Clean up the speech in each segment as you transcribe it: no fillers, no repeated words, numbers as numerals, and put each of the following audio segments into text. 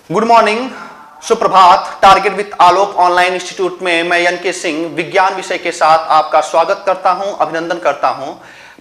Good morning, सुप्रभात। Target with Alok online institute में मैं एन के सिंह विज्ञान विषय के साथ आपका स्वागत करता हूं, अभिनंदन करता हूं।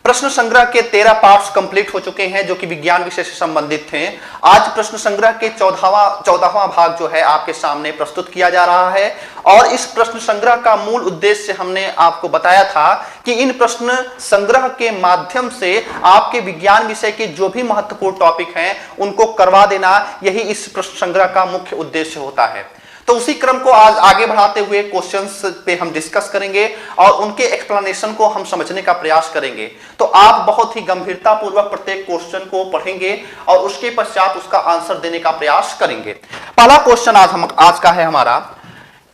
प्रश्न संग्रह के 13 पार्ट्स कंप्लीट हो चुके हैं जो कि विज्ञान विषय से संबंधित थे। आज प्रश्न संग्रह के 14वां भाग जो है आपके सामने प्रस्तुत किया जा रहा है और इस प्रश्न संग्रह का मूल उद्देश्य हमने आपको बताया था कि इन प्रश्न संग्रह के माध्यम से आपके विज्ञान विषय के जो भी महत्वपूर्ण टॉपिक हैं उनको करवा देना, यही इस प्रश्न संग्रह का मुख्य उद्देश्य होता है। तो उसी क्रम को आज आगे बढ़ाते हुए क्वेश्चंस पे हम डिस्कस करेंगे और उनके एक्सप्लेनेशन को हम समझने का प्रयास करेंगे। तो आप बहुत ही गंभीरता पूर्वक प्रत्येक क्वेश्चन को पढ़ेंगे और उसके पश्चात उसका आंसर देने का प्रयास करेंगे। पहला क्वेश्चन आज का है हमारा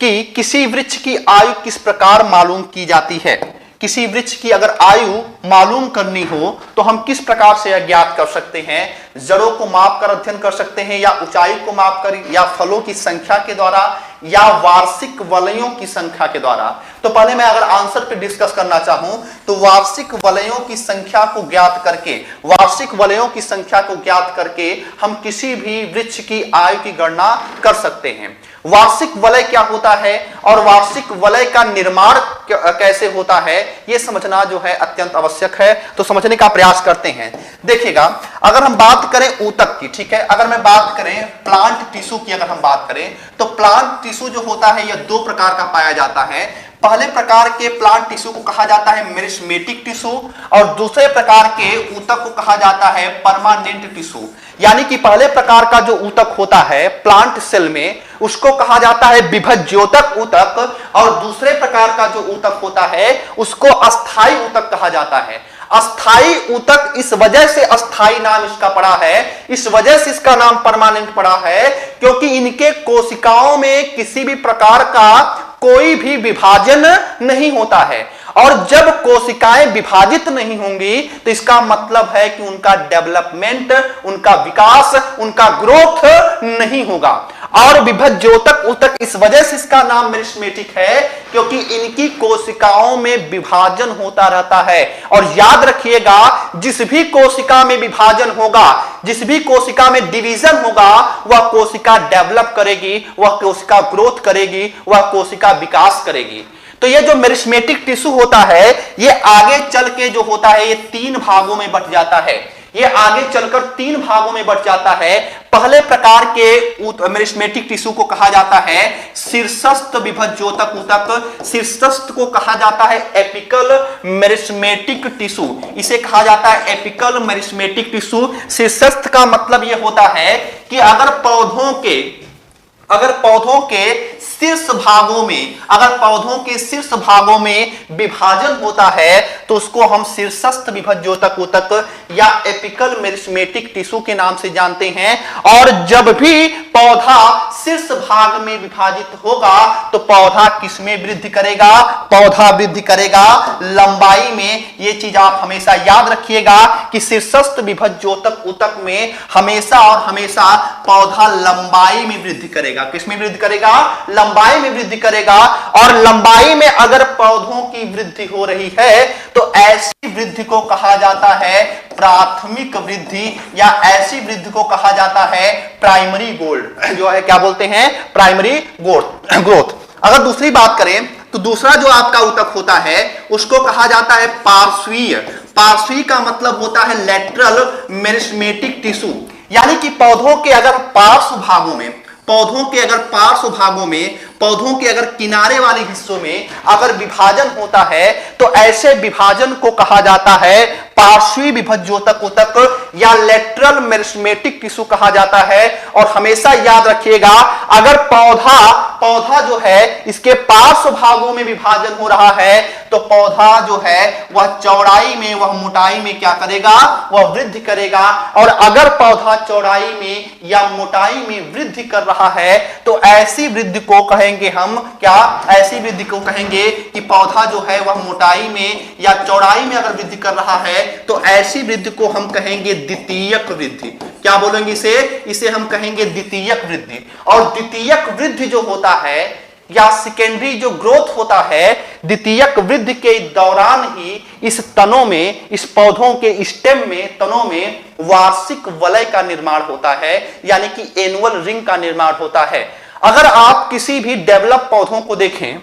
कि किसी वृक्ष की आयु किस प्रकार मालूम की जाती है। किसी वृक्ष की अगर आयु मालूम करनी हो तो हम किस प्रकार से ज्ञात कर सकते हैं। जड़ों को माप कर अध्ययन कर सकते हैं, या ऊंचाई को माप कर, या फलों की संख्या के द्वारा, या वार्षिक वलयों की संख्या के द्वारा। तो पहले मैं अगर आंसर पे डिस्कस करना चाहूं तो वार्षिक वलयों की संख्या को ज्ञात करके, वार्षिक वलयों की संख्या को ज्ञात करके हम किसी भी वृक्ष की आयु की गणना कर सकते हैं। वार्षिक वलय क्या होता है और वार्षिक वलय का निर्माण कैसे होता है, यह समझना जो है अत्यंत आवश्यक है। तो समझने का प्रयास करते हैं। देखिएगा, अगर हम बात करें ऊतक की, ठीक है, अगर मैं बात करें प्लांट टिश्यू की, अगर हम बात करें तो प्लांट टिश्यू जो होता है यह दो प्रकार का पाया जाता है। पहले प्रकार के प्लांट टिश्यू को कहा जाता है मेरिस्मेटिक टिश्यू और दूसरे प्रकार के ऊतक को कहा जाता है परमानेंट टिश्यू। यानी कि पहले प्रकार का जो ऊतक होता है प्लांट सेल में उसको कहा जाता है विभज्योतक ऊतक और दूसरे प्रकार का जो ऊतक होता है उसको अस्थायी ऊतक कहा जाता है। अस्थायी ऊतक इस वजह से अस्थायी नाम इसका पड़ा है, इस वजह से इसका नाम परमानेंट पड़ा है क्योंकि इनके कोशिकाओं में किसी भी प्रकार का कोई भी विभाजन नहीं होता है। और जब कोशिकाएं विभाजित नहीं होंगी तो इसका मतलब है कि उनका डेवलपमेंट, उनका विकास, उनका ग्रोथ नहीं होगा। और विभज्योतक ऊतक इस वजह से इसका नाम मेरिस्मेटिक है क्योंकि इनकी कोशिकाओं में विभाजन होता रहता है। और याद रखिएगा, जिस भी कोशिका में विभाजन होगा, जिस भी कोशिका में डिवीजन होगा, वह कोशिका डेवलप करेगी, वह कोशिका ग्रोथ करेगी, वह कोशिका विकास करेगी। तो ये जो मेरिस्मेटिक टिश्यू होता है ये आगे चल के जो होता है ये 3 भागों में बंट जाता है। ये आगे चलकर 3 भागों में बंट जाता है। पहले प्रकार के मेरिस्मेटिक टिश्यू को कहा जाता है शीर्षस्थ विभज्योतक ऊतक। शीर्षस्थ को कहा जाता है एपिकल मेरिस्मेटिक टिश्यू, इसे कहा जाता है एपिकल मेरिस्मेटिक टिश्यू। शीर्षस्थ का मतलब यह होता है कि अगर पौधों के शीर्ष भागों में, अगर पौधों के शीर्ष भागों में विभाजन होता है तो उसको हम शीर्षस्थ विभज्योतक ऊतक या एपिकल मेरिस्मेटिक टिश्यू के नाम से जानते हैं। और जब भी पौधा शीर्ष भाग में विभाजित होगा तो पौधा किसमें वृद्धि करेगा? पौधा वृद्धि करेगा लंबाई में। यह चीज आप हमेशा याद रखिएगा कि शीर्षस्थ विभज्योतक ऊतक में हमेशा और हमेशा पौधा लंबाई में वृद्धि करेगा। किसमें वृद्धि करेगा? लंबाई में वृद्धि करेगा। और लंबाई में अगर पौधों की वृद्धि हो रही है तो ऐसी वृद्धि को कहा जाता है प्राथमिक वृद्धि, या ऐसी वृद्धि को कहा जाता है प्राइमरी ग्रोथ, जो है क्या बोलते हैं? Primary growth. अगर दूसरी बात करें तो दूसरा जो आपका ऊतक होता है उसको कहा जाता है पार्श्वीय। पार्श्वीय का मतलब होता है लेटरल मेरिस्मेटिक टिश्यू। यानी कि पौधों के अगर पार्श्व भागों में, पौधों के अगर किनारे वाले हिस्सों में अगर विभाजन होता है तो ऐसे विभाजन को कहा जाता है पार्श्वी विभज्योतक ऊतक या लेटरल मेरिस्मेटिक टिश्यू कहा जाता है। और हमेशा याद रखिएगा, अगर पौधा जो है इसके पार्श्व भागों में विभाजन हो रहा है तो पौधा जो है वह चौड़ाई में, वह मोटाई में क्या करेगा? वह वृद्धि करेगा। और अगर पौधा चौड़ाई में या मोटाई में वृद्धि कर रहा है तो ऐसी वृद्धि को कहेंगे हम क्या? ऐसी वृद्धि को कहेंगे कि पौधा जो है वह मोटाई में या चौड़ाई में अगर वृद्धि कर रहा है तो ऐसी वृद्धि को हम कहेंगे द्वितीयक वृद्धि। क्या बोलेंगे इसे? इसे हम कहेंगे द्वितीयक वृद्धि। और द्वितीयक वृद्धि जो होता है या सेकेंडरी जो ग्रोथ होता है, द्वितीयक वृद्धि के दौरान ही इस तनों में, इस पौधों के स्टेम में, तनों में वार्षिक वलय का निर्माण होता है, यानी कि एनुअल रिंग का निर्माण होता है। अगर आप किसी भी डेवलप पौधों को देखें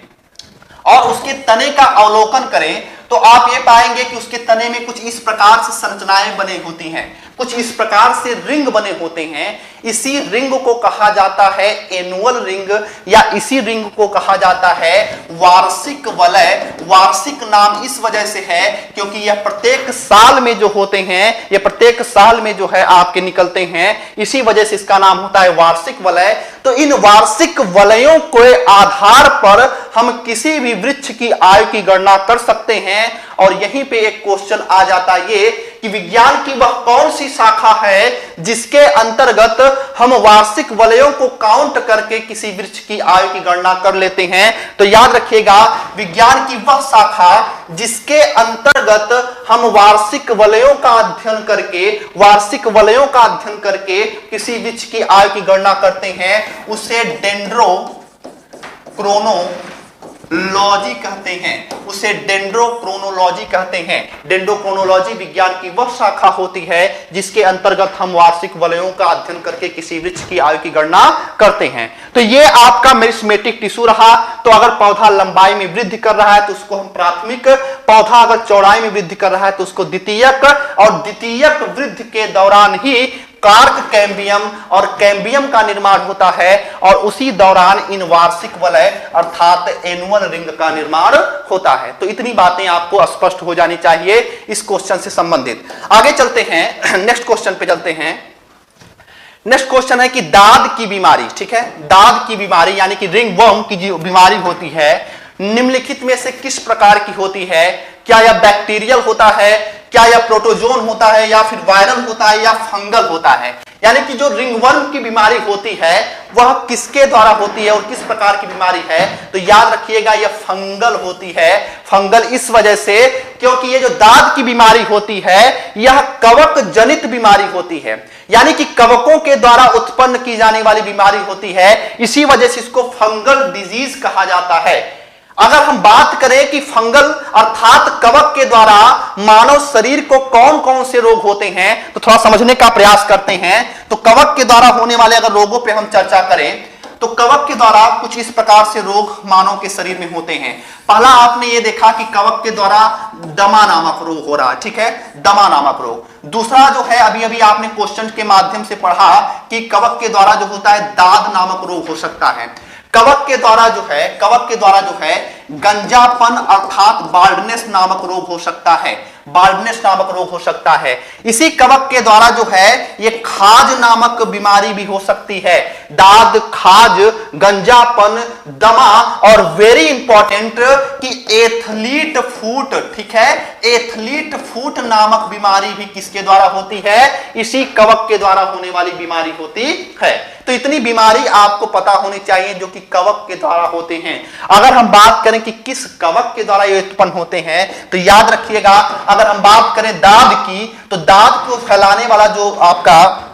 और उसके तने का अवलोकन करें तो आप ये पाएंगे कि उसके तने में कुछ इस प्रकार से संरचनाएं बनी होती हैं, कुछ इस प्रकार से रिंग बने होते हैं। इसी रिंग को कहा जाता है एनुअल रिंग, या इसी रिंग को कहा जाता है वार्षिक वलय। वार्षिक नाम इस वजह से है क्योंकि यह प्रत्येक साल में जो होते हैं, यह प्रत्येक साल में जो है आपके निकलते हैं, इसी वजह से इसका नाम होता है वार्षिक वलय। तो इन वार्षिक वलयों के आधार पर हम किसी भी वृक्ष की आयु की गणना कर सकते हैं। और यहीं पे एक क्वेश्चन आ जाता है ये कि विज्ञान की वह कौन सी शाखा है जिसके अंतर्गत हम वार्षिक वलयों को काउंट करके किसी वृक्ष की आयु की गणना कर लेते हैं। तो याद रखिएगा, विज्ञान की वह शाखा जिसके अंतर्गत हम वार्षिक वलयों का अध्ययन करके किसी वृक्ष की आयु की गणना करते हैं, उसे डेंड्रोक्रोनोलॉजी कहते हैं, उसे डेंड्रोक्रोनोलॉजी कहते हैं। डेंड्रोक्रोनोलॉजी विज्ञान की वह शाखा होती है जिसके अंतर्गत हम वार्षिक वलयों का अध्ययन करके किसी वृक्ष की आयु की गणना करते हैं। तो ये आपका मेरिस्टेमेटिक टिश्यू रहा। तो अगर पौधा लंबाई में वृद्धि कर रहा है तो उसको हम प्राथमिक, पौधा अगर चौड़ाई में वृद्धि कर रहा है तो उसको द्वितीयक, और द्वितीयक वृद्धि के दौरान ही कार्क कैम्बियम और कैम्बियम का निर्माण होता है, और उसी दौरान इन वार्षिक वलय अर्थात एनुअल रिंग का निर्माण होता है। तो इतनी बातें आपको स्पष्ट हो जानी चाहिए इस क्वेश्चन से संबंधित। आगे चलते हैं, नेक्स्ट क्वेश्चन पे चलते हैं। नेक्स्ट क्वेश्चन है कि दाद की बीमारी, ठीक है, दाद की बीमारी यानी कि रिंगवर्म की जो बीमारी होती है, निम्नलिखित में से किस प्रकार की होती है? क्या यह बैक्टीरियल होता है, क्या यह प्रोटोजोन होता है, या फिर वायरल होता है, या फंगल होता है? यानी कि जो रिंगवर्म की बीमारी होती है वह किसके द्वारा होती है और किस प्रकार की बीमारी है? तो याद रखिएगा, यह फंगल होती है। फंगल इस वजह से क्योंकि ये जो दाद की बीमारी होती है यह कवक जनित बीमारी होती है, यानी कि कवकों के द्वारा उत्पन्न की जाने वाली बीमारी होती है। इसी वजह से इसको फंगल डिजीज कहा जाता है। अगर हम बात करें कि फंगल अर्थात कवक के द्वारा मानव शरीर को कौन कौन से रोग होते हैं, तो थोड़ा समझने का प्रयास करते हैं। तो कवक के द्वारा होने वाले अगर रोगों पे हम चर्चा करें तो कवक के द्वारा कुछ इस प्रकार से रोग मानव के शरीर में होते हैं। पहला आपने ये देखा कि कवक के द्वारा दमा नामक रोग हो रहा है, ठीक है, दमा नामक रोग। दूसरा जो है, अभी अभी आपने क्वेश्चन के माध्यम से पढ़ा कि कवक के द्वारा जो होता है दाद नामक रोग हो सकता है। कवक के द्वारा जो है गंजापन अर्थात बाल्डनेस नामक रोग हो सकता है, बाल्डनेस नामक रोग हो सकता है। इसी कवक के द्वारा जो है ये खाज नामक बीमारी भी हो सकती है। दाद, खाज, गंजापन, दमा, और वेरी इंपॉर्टेंट कि एथलीट फूट, ठीक है, एथलीट फूट नामक बीमारी भी किसके द्वारा होती है? इसी कवक के द्वारा होने वाली बीमारी होती है। तो इतनी बीमारी आपको पता होनी चाहिए जो कि कवक के द्वारा होते हैं। अगर हम बात करें कि किस कवक के द्वारा ये उत्पन्न होते हैं तो याद रखिएगा, अगर हम बात करें दाद की, तो दाद को फैलाने वाला जो आपका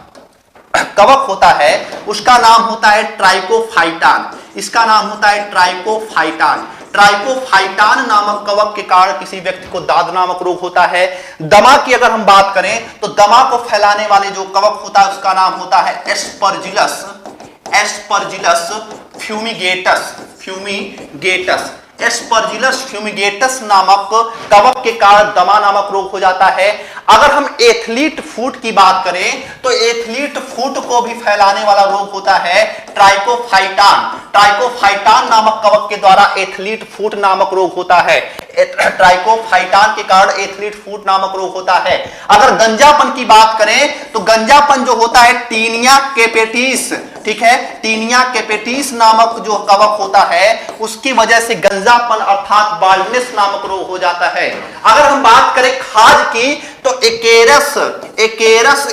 कवक होता है उसका नाम होता है ट्राइकोफाइटान। इसका नाम होता है ट्राइकोफाइटान। ट्राइकोफाइटान नामक कवक के कारण किसी व्यक्ति को दाद नामक रोग होता है। दमा की अगर हम बात करें तो दमा को फैलाने वाले जो कवक होता है उसका नाम होता है Aspergillus, Aspergillus fumigatus, fumigatus. Aspergillus fumigatus नामक कवक के कारण दमा नामक रोग हो जाता है। अगर हम एथलीट फूट की बात करें तो एथलीट फूट को भी फैलाने वाला रोग होता है ट्राइकोफाइटान। ट्राइकोफाइटान नामक कवक के द्वारा एथलीट फूट नामक रोग होता है। ट्राइकोफाइटान के कारण एथलीट फूट नामक रोग होता है। अगर गंजापन की बात करें तो गंजापन जो होता है टीनिया केपेटिस, ठीक है, टीनिया केपेटिस नामक जो कवक होता है उसकी वजह से गंजापन अर्थात बाल्डनेस नामक रोग हो जाता है। अगर हम बात करें खाज की तो एकेरस, एकेरस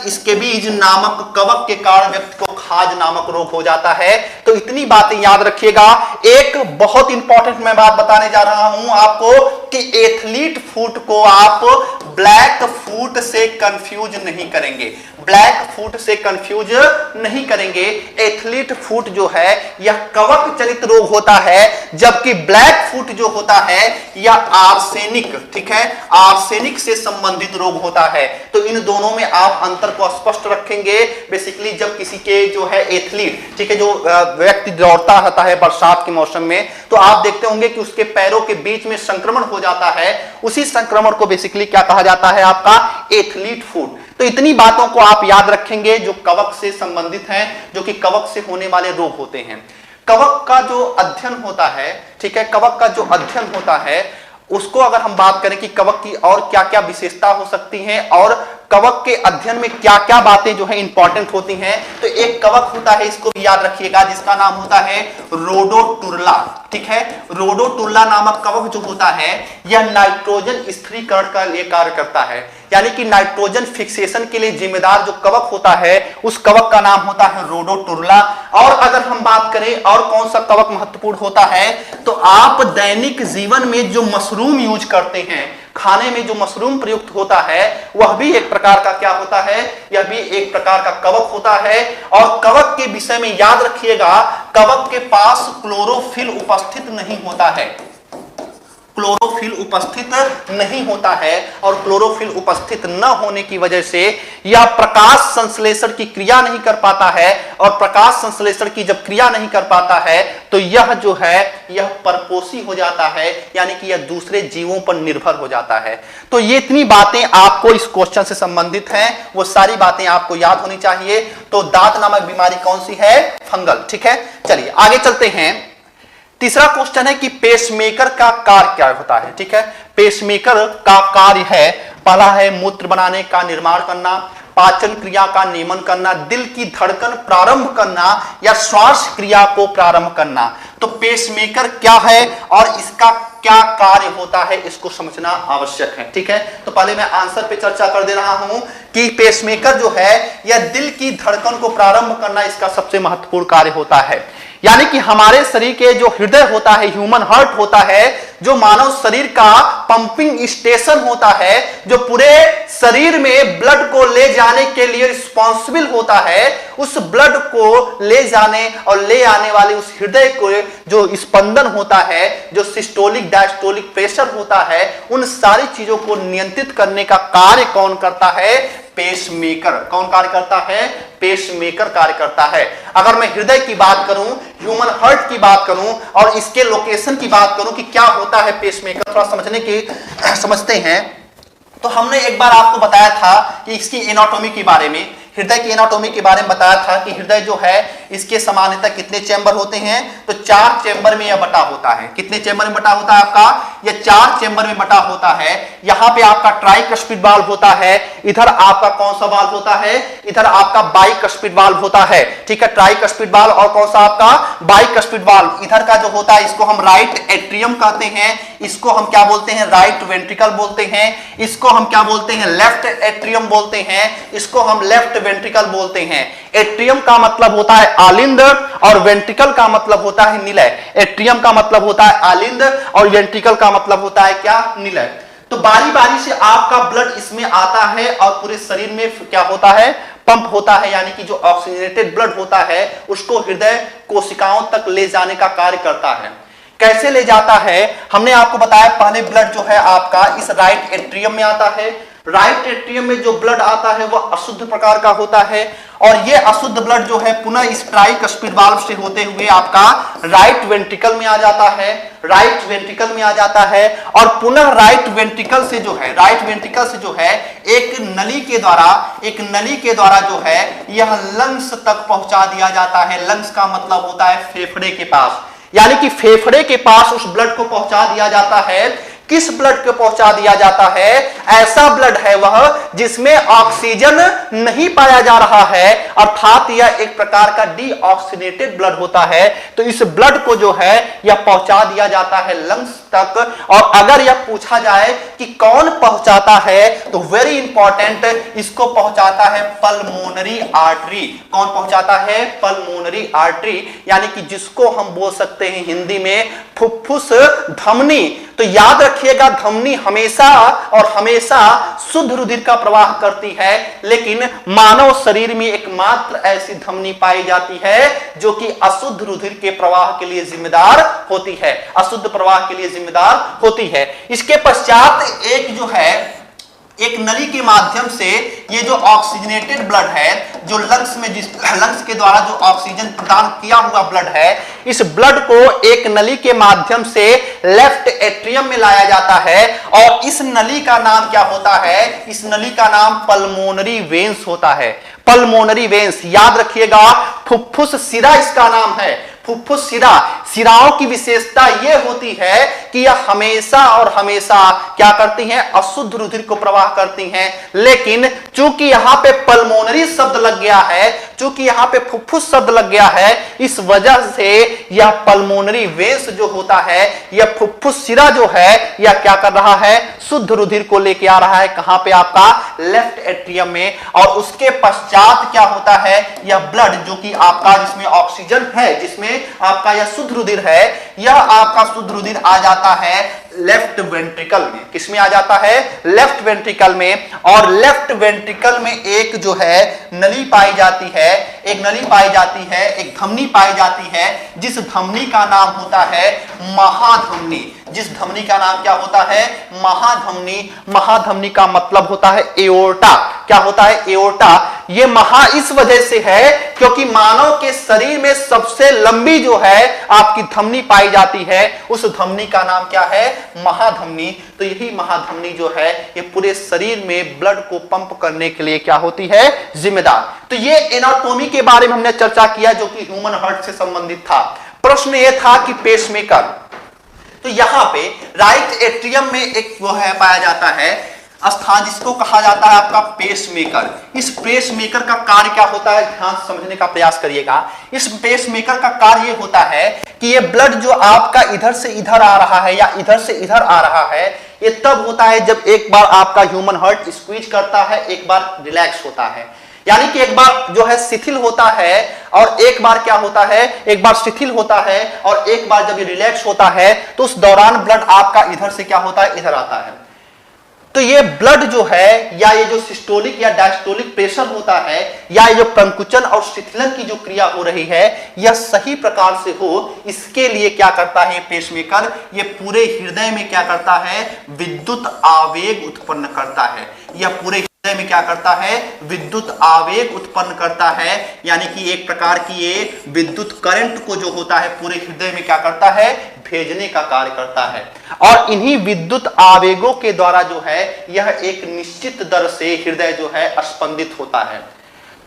इसके बीज नामक कवक के कारण व्यक्ति को हार्ज नामक रोग हो जाता है। तो इतनी बातें याद रखिएगा। एक बहुत इंपॉर्टेंट मैं बात बताने जा रहा हूं आपको कि एथलीट फुट को आप ब्लैक फुट से कंफ्यूज नहीं करेंगे, ब्लैक फुट से कंफ्यूज नहीं करेंगे। एथलीट फुट जो है यह कवक चलित रोग होता है, जबकि ब्लैक फुट जो होता है यह आर्सेनिक, ठीक है, आर्सेनिक से संबंधित रोग होता है। तो इन दोनों में आप अंतर को स्पष्ट रखेंगे। बेसिकली जब किसी के जो है एथलीट, ठीक है, जो व्यक्ति दौड़ता रहता है बरसात के मौसम में, तो आप देखते होंगे कि उसके पैरों के बीच में संक्रमण हो जाता है। उसी संक्रमण को बेसिकली क्या कहा जाता है? आपका एथलीट फुट। तो इतनी बातों को आप याद रखेंगे जो कवक से संबंधित हैं, जो कि कवक से होने वाले रोग होते हैं। कवक का जो अध्ययन होता है, ठीक है, कवक का जो अध्ययन होता है उसको अगर हम बात करें कि कवक की और क्या क्या विशेषता हो सकती हैं और कवक के अध्ययन में क्या क्या बातें जो है इंपॉर्टेंट होती हैं, तो एक कवक होता है, इसको भी याद रखिएगा, जिसका नाम होता है रोडोटुरला, ठीक है। रोडोटुरला नामक कवक जो होता है यह नाइट्रोजन स्थिरीकरण का लिए कार्य करता है, यानी कि नाइट्रोजन फिक्सेशन के लिए जिम्मेदार जो कवक होता है उस कवक का नाम होता है रोडोटुरला। और अगर हम बात करें और कौन सा कवक महत्वपूर्ण होता है, तो आप दैनिक जीवन में जो मशरूम यूज करते हैं, खाने में जो मशरूम प्रयुक्त होता है वह भी एक प्रकार का क्या होता है? यह भी एक प्रकार का कवक होता है। और कवक के विषय में याद रखिएगा, कवक के पास क्लोरोफिल उपस्थित नहीं होता है, क्लोरोफिल उपस्थित नहीं होता है। और क्लोरोफिल उपस्थित न होने की वजह से यह प्रकाश संश्लेषण की क्रिया नहीं कर पाता है, और प्रकाश संश्लेषण की जब क्रिया नहीं कर पाता है तो यह जो है यह परपोषी हो जाता है, यानी कि यह दूसरे जीवों पर निर्भर हो जाता है। तो ये इतनी बातें आपको इस क्वेश्चन से संबंधित हैं, वो सारी बातें आपको याद होनी चाहिए। तो दांत नामक बीमारी कौन सी है? फंगल, ठीक है। चलिए आगे चलते हैं। तीसरा क्वेश्चन है कि पेसमेकर का कार्य क्या होता है, ठीक है। पेसमेकर का कार्य है, पहला है मूत्र बनाने का निर्माण करना, पाचन क्रिया का नियमन करना, दिल की धड़कन प्रारंभ करना या श्वास क्रिया को प्रारंभ करना। तो पेसमेकर क्या है और इसका क्या कार्य होता है, इसको समझना आवश्यक है, ठीक है। तो पहले मैं आंसर पे चर्चा कर दे रहा हूं कि पेसमेकर जो है यह दिल की धड़कन को प्रारंभ करना इसका सबसे महत्वपूर्ण कार्य होता है। यानी कि हमारे शरीर के जो हृदय होता है, ह्यूमन हार्ट होता है, जो मानव शरीर का पंपिंग स्टेशन होता है, जो पूरे शरीर में ब्लड को ले जाने के लिए रिस्पॉन्सिबल होता है, उस ब्लड को ले जाने और ले आने वाले उस हृदय को जो स्पंदन होता है, जो सिस्टोलिक डायस्टोलिक प्रेशर होता है, उन सारी चीजों को नियंत्रित करने का कार्य कौन करता है? पेसमेकर। कौन कार्य करता है? पेसमेकर कार्य करता है। अगर मैं हृदय की बात करूं, ह्यूमन हार्ट की बात करूं और इसके लोकेशन की बात करूं कि क्या होता है पेसमेकर, थोड़ा समझते हैं। तो हमने एक बार आपको बताया था कि इसकी एनाटॉमी के बारे में, हृदय की एनाटॉमी के बारे में बताया था कि हृदय जो है इसके सामान्यतः कितने चैम्बर होते हैं? तो 4 चैम्बर में यह बटा होता है। कितने चैम्बर में बटा होता है आपका? यह 4 चैम्बर में बटा होता है। यहां पे आपका ट्राइकस्पिड वाल्व होता है, इधर आपका कौन सा वाल्व होता है? इधर आपका बाइकस्पिड वाल्व होता है, ठीक है। ट्राइकस्पिड वाल्व और कौन सा आपका? Bicuspid valve. इधर का जो होता है इसको हम राइट एट्रियम कहते हैं, इसको हम क्या बोलते हैं? राइट वेंट्रिकल बोलते हैं, इसको हम क्या बोलते हैं? लेफ्ट एट्रियम बोलते हैं, इसको हम लेफ्ट वेंट्रिकल बोलते हैं। एट्रियम का मतलब होता है आलिंद और वेंट्रिकल का मतलब होता है निलय। एट्रियम का मतलब होता है आलिंद और वेंट्रिकल का मतलब होता है क्या? निलय। तो बारी बारी से आपका ब्लड इसमें आता है और पूरे शरीर में क्या होता है? पंप होता है, यानी कि जो ऑक्सीजनेटेड ब्लड होता है उसको हृदय कोशिकाओं तक ले जाने का कार्य करता है। कैसे ले जाता है? हमने आपको बताया पहले ब्लड जो है आपका इस राइट एट्रियम में आता है। राइट एट्रियम में जो ब्लड आता है वह अशुद्ध प्रकार का होता है और यह अशुद्ध ब्लड जो है पुनः इस ट्राइकस्पिड वाल्व से होते हुए आपका राइट वेंट्रिकल में आ जाता है, राइट वेंट्रिकल में आ जाता है और पुनः राइट वेंट्रिकल से जो है एक नली के द्वारा जो है यह लंग्स तक पहुंचा दिया जाता है। लंग्स का मतलब होता है फेफड़े के पास, यानी कि फेफड़े के पास उस ब्लड को पहुंचा दिया जाता है। किस ब्लड को पहुंचा दिया जाता है? ऐसा ब्लड है वह जिसमें ऑक्सीजन नहीं पाया जा रहा है, अर्थात यह एक प्रकार का डीऑक्सीनेटेड ब्लड होता है। तो इस ब्लड को जो है यह पहुंचा दिया जाता है लंग्स तक। और अगर यह पूछा जाए कि कौन पहुंचाता है, तो वेरी इंपॉर्टेंट, इसको पहुंचाता है पल्मोनरी आर्टरी। कौन पहुंचाता है? पल्मोनरी आर्टरी, यानी कि जिसको हम बोल सकते हैं हिंदी में फुफ्फुस धमनी। तो याद रखिएगा, धमनी हमेशा और हमेशा शुद्ध रुधिर का प्रवाह करती है, लेकिन मानव शरीर में एकमात्र ऐसी धमनी पाई जाती है जो कि अशुद्ध रुधिर के प्रवाह के लिए जिम्मेदार होती है, अशुद्ध प्रवाह के लिए जिम्मेदार होती है। इसके पश्चात एक जो है, एक नली के माध्यम से ये जो ऑक्सीजनेटेड ब्लड है, जो लंग्स में, जिस लंग्स के द्वारा जो ऑक्सीजन प्रदान किया हुआ ब्लड है, इस ब्लड को एक नली के माध्यम से लेफ्ट एट्रियम में लाया जाता है। और इस नली का नाम क्या होता है? इस नली का नाम पल्मोनरी वेन्स होता है। पल्मोनरी वेन्स, याद रखिएगा, फुफ्फुस सिरा इसका नाम है। फुफ्फुस सिरा, सिराओं की विशेषता यह होती है कि यह हमेशा और हमेशा क्या करती हैं? अशुद्ध रुधिर को प्रवाह करती हैं। लेकिन चूंकि यहां पे पल्मोनरी शब्द लग गया है, चूंकि यहां पे फुफ्फुस शब्द लग गया है, इस वजह से यह पल्मोनरी वेन्स जो होता है, यह फुफ्फुस सिरा जो है, यह क्या कर रहा है? शुद्ध रुधिर को लेके आ रहा है। कहां पे? आपका लेफ्ट एट्रियम में। और उसके पश्चात क्या होता है? यह ब्लड जो कि आपका, जिसमें ऑक्सीजन है, जिसमें आपका यह शुद्ध रुधिर है, यह आपका शुद्ध रुधिर आ जाता है लेफ्ट वेंट्रिकल में। किसमें आ जाता है? लेफ्ट वेंट्रिकल में। और लेफ्ट वेंट्रिकल में एक जो है नली पाई जाती है, एक नली पाई जाती है, एक धमनी पाई जाती है, जिस धमनी का नाम होता है महाधमनी। जिस धमनी का नाम क्या होता है? महाधमनी। महाधमनी का मतलब होता है एओर्टा। क्या होता है? एओर्टा। ये महा इस वजह से है क्योंकि मानव के शरीर में सबसे लंबी जो है आपकी धमनी पाई जाती है, उस धमनी का नाम क्या है? महाधमनी। तो यही महाधमनी जो है, ये पूरे शरीर में ब्लड को पंप करने के लिए क्या होती है? जिम्मेदार। तो ये एनाटॉमी के बारे में हमने चर्चा किया जो कि ह्यूमन हार्ट से संबंधित था। प्रश्न ये था कि पेसमेकर, तो यहां पे राइट एट्रियम में एक वो है पाया जाता है स्थान, जिसको कहा जाता है आपका पेसमेकर। इस पेसमेकर का कार्य क्या होता है? ध्यान से समझने का प्रयास करिएगा। इस पेसमेकर का कार्य ये होता है कि ये ब्लड जो आपका इधर से इधर आ रहा है या इधर से इधर आ रहा है, ये तब होता है जब एक बार आपका ह्यूमन हार्ट स्क्वीज करता है, एक बार रिलैक्स होता है। यानी कि एक बार जो है शिथिल होता है और एक बार क्या होता है? एक बार शिथिल होता है और एक बार जब ये रिलैक्स होता है, तो उस दौरान ब्लड आपका इधर से क्या होता है? इधर आता है। तो ये ब्लड जो है, या ये जो सिस्टोलिक या डायस्टोलिक प्रेशर होता है, या ये जो प्रंकुचन और शिथिलन की जो क्रिया हो रही है, यह सही प्रकार से हो, इसके लिए क्या करता है पेसमेकर? ये पूरे हृदय में क्या करता है? विद्युत आवेग उत्पन्न करता है। यह पूरे हृदय में क्या करता है? विद्युत आवेग उत्पन्न करता है। यानी कि एक प्रकार की ये विद्युत करंट को जो होता है पूरे हृदय में क्या करता है? भेजने का कार्य करता है। और इन्हीं विद्युत आवेगों के द्वारा जो है यह एक निश्चित दर से हृदय जो है स्पंदित होता है।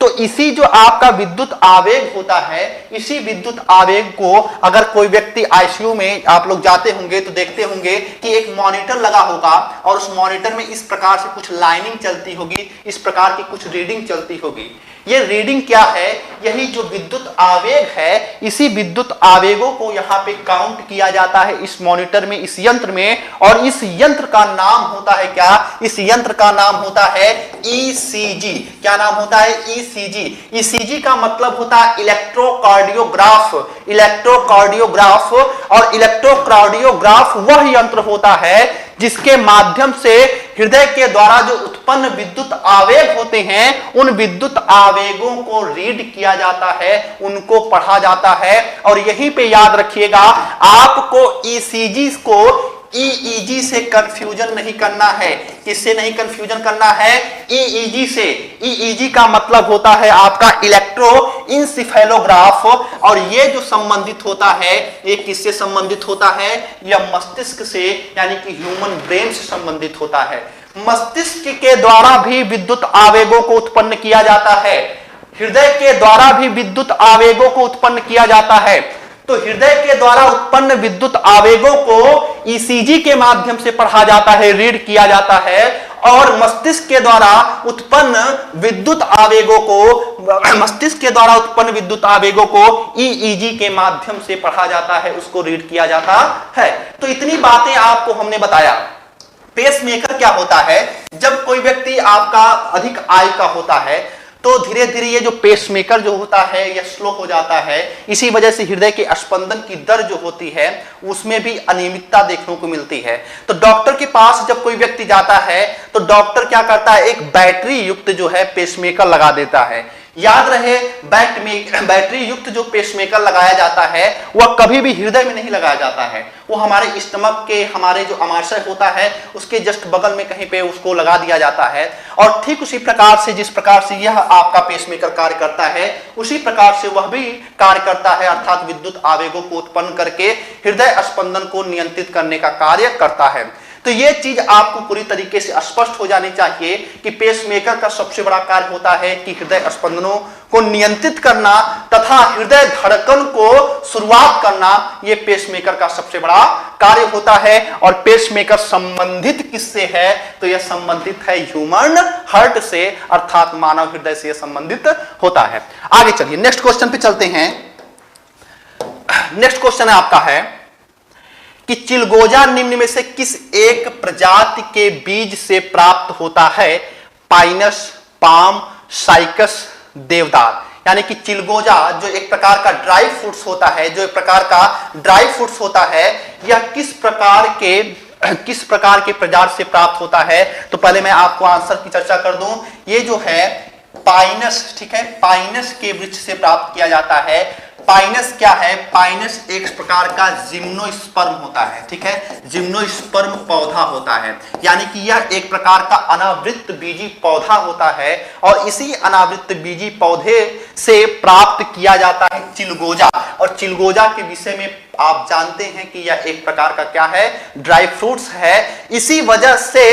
तो इसी जो आपका विद्युत आवेग होता है, इसी विद्युत आवेग को अगर कोई व्यक्ति आईसीयू में आप लोग जाते होंगे तो देखते होंगे कि एक मॉनिटर लगा होगा और उस मॉनिटर में इस प्रकार से कुछ लाइनिंग चलती होगी, इस प्रकार की कुछ रीडिंग चलती होगी। ये रीडिंग क्या है? यही जो विद्युत आवेग है, इसी विद्युत आवेगों को यहाँ पे काउंट किया जाता है इस मॉनिटर में, इस यंत्र में। और इस यंत्र का नाम होता है क्या? इस यंत्र का नाम होता है ईसीजी। क्या नाम होता है? ईसीजी। ईसीजी का मतलब होता है इलेक्ट्रोकार्डियोग्राफ। इलेक्ट्रोकार्डियोग्राफ, और इलेक्ट्रोकार्डियोग्राफ वह यंत्र होता है जिसके माध्यम से हृदय के द्वारा जो उत्पन्न विद्युत आवेग होते हैं, उन विद्युत आवेगों को रीड किया जाता है, उनको पढ़ा जाता है। और यहीं पे याद रखिएगा, आपको ईसीजी को ईईजी से कंफ्यूजन नहीं करना है। किससे नहीं कंफ्यूजन करना है? ईईजी से। ईईजी का मतलब होता है आपका इलेक्ट्रोइंसेफेलोग्राफ। और ये जो संबंधित होता है, ये किससे संबंधित होता है? यह मस्तिष्क से, यानी कि ह्यूमन ब्रेन से संबंधित होता है। मस्तिष्क के द्वारा भी विद्युत आवेगों को उत्पन्न किया जाता है, हृदय के द्वारा भी विद्युत आवेगों को उत्पन्न किया जाता है। तो हृदय के द्वारा उत्पन्न विद्युत आवेगों को ईसीजी के माध्यम से पढ़ा जाता है, रीड किया जाता है, और मस्तिष्क के द्वारा उत्पन्न विद्युत आवेगों को ईईजी के माध्यम से पढ़ा जाता है, उसको रीड किया जाता है। तो इतनी बातें आपको हमने बताया। पेसमेकर क्या होता है? जब कोई व्यक्ति आपका अधिक आयु का होता है तो धीरे धीरे ये जो पेसमेकर जो होता है यह स्लो हो जाता है। इसी वजह से हृदय के स्पंदन की दर जो होती है उसमें भी अनियमितता देखने को मिलती है। तो डॉक्टर के पास जब कोई व्यक्ति जाता है तो डॉक्टर क्या करता है, एक बैटरी युक्त जो है पेसमेकर लगा देता है। याद रहे, बैटरी युक्त जो पेसमेकर लगाया जाता है वह कभी भी हृदय में नहीं लगाया जाता है, वो हमारे स्टमक के, हमारे जो अमाशय होता है उसके जस्ट बगल में कहीं पे उसको लगा दिया जाता है। और ठीक उसी प्रकार से जिस प्रकार से यह आपका पेसमेकर कार्य करता है उसी प्रकार से वह भी कार्य करता है, अर्थात विद्युत आवेगों को उत्पन्न करके हृदय स्पंदन को नियंत्रित करने का कार्य करता है। तो यह चीज आपको पूरी तरीके से स्पष्ट हो जानी चाहिए कि पेसमेकर का सबसे बड़ा कार्य होता है कि हृदय स्पंदनों को नियंत्रित करना तथा हृदय धड़कन को शुरुआत करना, यह पेसमेकर का सबसे बड़ा कार्य होता है। और पेसमेकर संबंधित किससे है? तो यह संबंधित है ह्यूमन हार्ट से, अर्थात मानव हृदय से यह संबंधित होता है। आगे चलिए नेक्स्ट क्वेश्चन पे चलते हैं। नेक्स्ट क्वेश्चन आपका है कि चिलगोजा निम्न में से किस एक प्रजाति के बीज से प्राप्त होता है? पाइनस, पाम, साइकस, देवदार। यानी कि चिलगोजा जो एक प्रकार का ड्राई फ्रूट्स होता है, यह किस प्रकार के प्रजाति से प्राप्त होता है? तो पहले मैं आपको आंसर की चर्चा कर दूं। ये जो है पाइनस, ठीक है, पाइनस के वृक्ष से प्राप्त किया जाता है। पाइनस क्या है? पाइनस एक प्रकार का जिम्नोस्पर्म होता है, ठीक है, जिम्नोस्पर्म पौधा होता है। यानी कि यह एक प्रकार का अनावृत बीजी पौधा होता है और इसी अनावृत बीजी पौधे से प्राप्त किया जाता है चिलगोजा। और चिलगोजा के विषय में आप जानते हैं कि यह एक प्रकार का क्या है? ड्राई फ्रूट्स है। इसी वजह से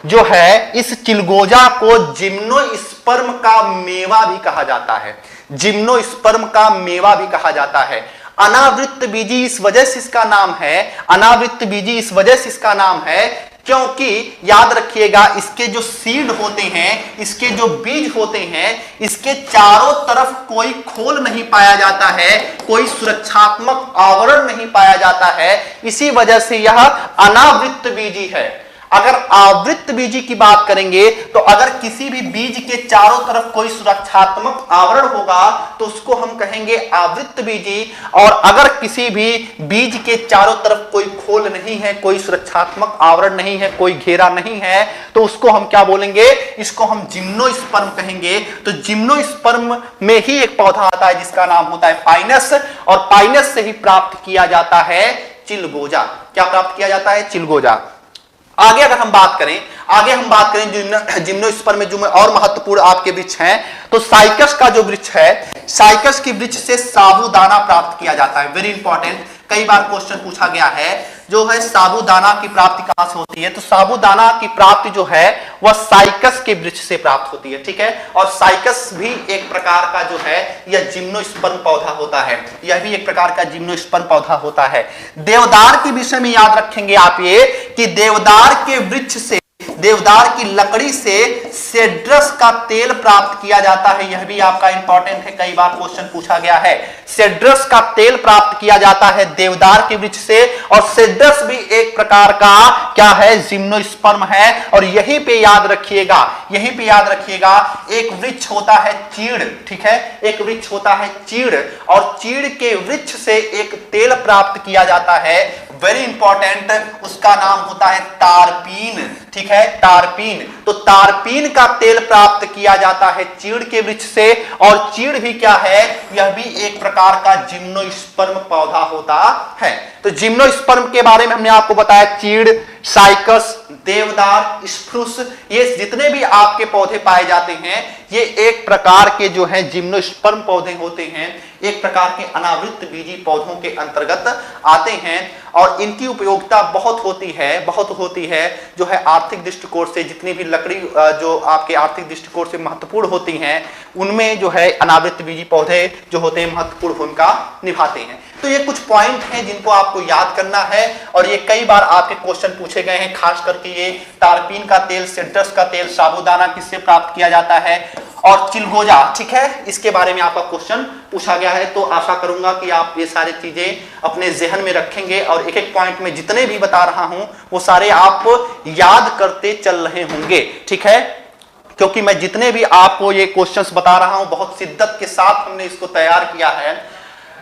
जो है इस चिलगोजा को जिम्नोस्पर्म का मेवा भी कहा जाता है, जिम्नोस्पर्म का मेवा भी कहा जाता है। अनावृत बीजी इस वजह से इसका नाम है, अनावृत बीजी इस वजह से इसका नाम है क्योंकि याद रखिएगा इसके जो सीड होते हैं, इसके जो बीज होते हैं, इसके चारों तरफ कोई खोल नहीं पाया जाता है, कोई सुरक्षात्मक आवरण नहीं पाया जाता है। इसी वजह से यह अनावृत बीजी है। अगर आवृत बीजी की बात करेंगे तो अगर किसी भी बीज के चारों तरफ कोई सुरक्षात्मक आवरण होगा तो उसको हम कहेंगे आवृत बीजी। और अगर किसी भी बीज के चारों तरफ कोई खोल नहीं है, कोई सुरक्षात्मक आवरण नहीं है, कोई घेरा नहीं है, तो उसको हम क्या बोलेंगे? इसको हम जिम्नोस्पर्म कहेंगे। तो जिम्नोस्पर्म में ही एक पौधा आता है जिसका नाम होता है पाइनस, और पाइनस से ही प्राप्त किया जाता है चिलगोजा। क्या प्राप्त किया जाता है? चिलगोजा। आगे अगर हम बात करें जिम्नोस्पर्म में जो और महत्वपूर्ण आपके वृक्ष हैं, तो साइकस का जो वृक्ष है, साइकस के वृक्ष से साबूदाना प्राप्त किया जाता है। वेरी इंपॉर्टेंट, कई बार क्वेश्चन पूछा गया है, जो है साबूदाना की प्राप्ति कहां से होती है? तो साबूदाना की प्राप्ति जो है वह साइकस के वृक्ष से प्राप्त होती है, ठीक है। और साइकस भी एक प्रकार का जो है यह जिम्नोस्पर्म पौधा होता है, यह भी एक प्रकार का जिम्नोस्पर्म पौधा होता है। देवदार के विषय में याद रखेंगे आप ये कि देवदार के वृक्ष से, देवदार की लकड़ी से सेड्रस का तेल प्राप्त किया जाता है। यह भी आपका इंपॉर्टेंट है, कई बार क्वेश्चन पूछा गया है। सेड्रस का तेल प्राप्त किया जाता है देवदार के वृक्ष से, और सेड्रस भी एक प्रकार का क्या है? जिम्नोस्पर्म है। और यहीं पे याद रखिएगा, एक वृक्ष होता है चीड़, ठीक है, एक वृक्ष होता है चीड़, और चीड़ के वृक्ष से एक तेल प्राप्त किया जाता है। वेरी इंपॉर्टेंट, उसका नाम होता है तारपीन, ठीक है, तारपीन। तो तारपीन का तेल प्राप्त किया जाता है चीड़ के वृक्ष से, और चीड़ भी क्या है? यह भी एक प्रकार का जिम्नोस्पर्म पौधा होता है। तो जिम्नोस्पर्म के बारे में हमने आपको बताया, चीड़, साइकस, देवदार, स्प्रूस, ये जितने भी आपके पौधे पाए जाते हैं ये एक प्रकार के जो है जिम्नोस्पर्म पौधे होते हैं, एक प्रकार के अनावृत बीजी पौधों के अंतर्गत आते हैं। और इनकी उपयोगिता बहुत होती है, जो है आर्थिक दृष्टिकोण से जितनी भी लकड़ी जो आपके आर्थिक दृष्टिकोण से महत्वपूर्ण होती हैं, उनमें जो है अनावृत बीजी पौधे जो होते हैं महत्वपूर्ण भूमिका निभाते हैं। तो ये कुछ पॉइंट हैं जिनको आपको याद करना है, और ये कई बार आपके क्वेश्चन पूछे गए हैं। खास करके ये टारपीन का तेल, सिट्रस का तेल, साबूदाना किससे प्राप्त किया जाता है, और चिलगोजा, ठीक है, इसके बारे में आपका क्वेश्चन पूछा गया है। तो आशा करूंगा कि आप ये सारी चीजें अपने जहन में रखेंगे, और एक एक पॉइंट में जितने भी बता रहा हूं वो सारे आप याद करते चल रहे होंगे, ठीक है, क्योंकि मैं जितने भी आपको ये क्वेश्चंस बता रहा हूं बहुत शिद्दत के साथ हमने इसको तैयार किया है,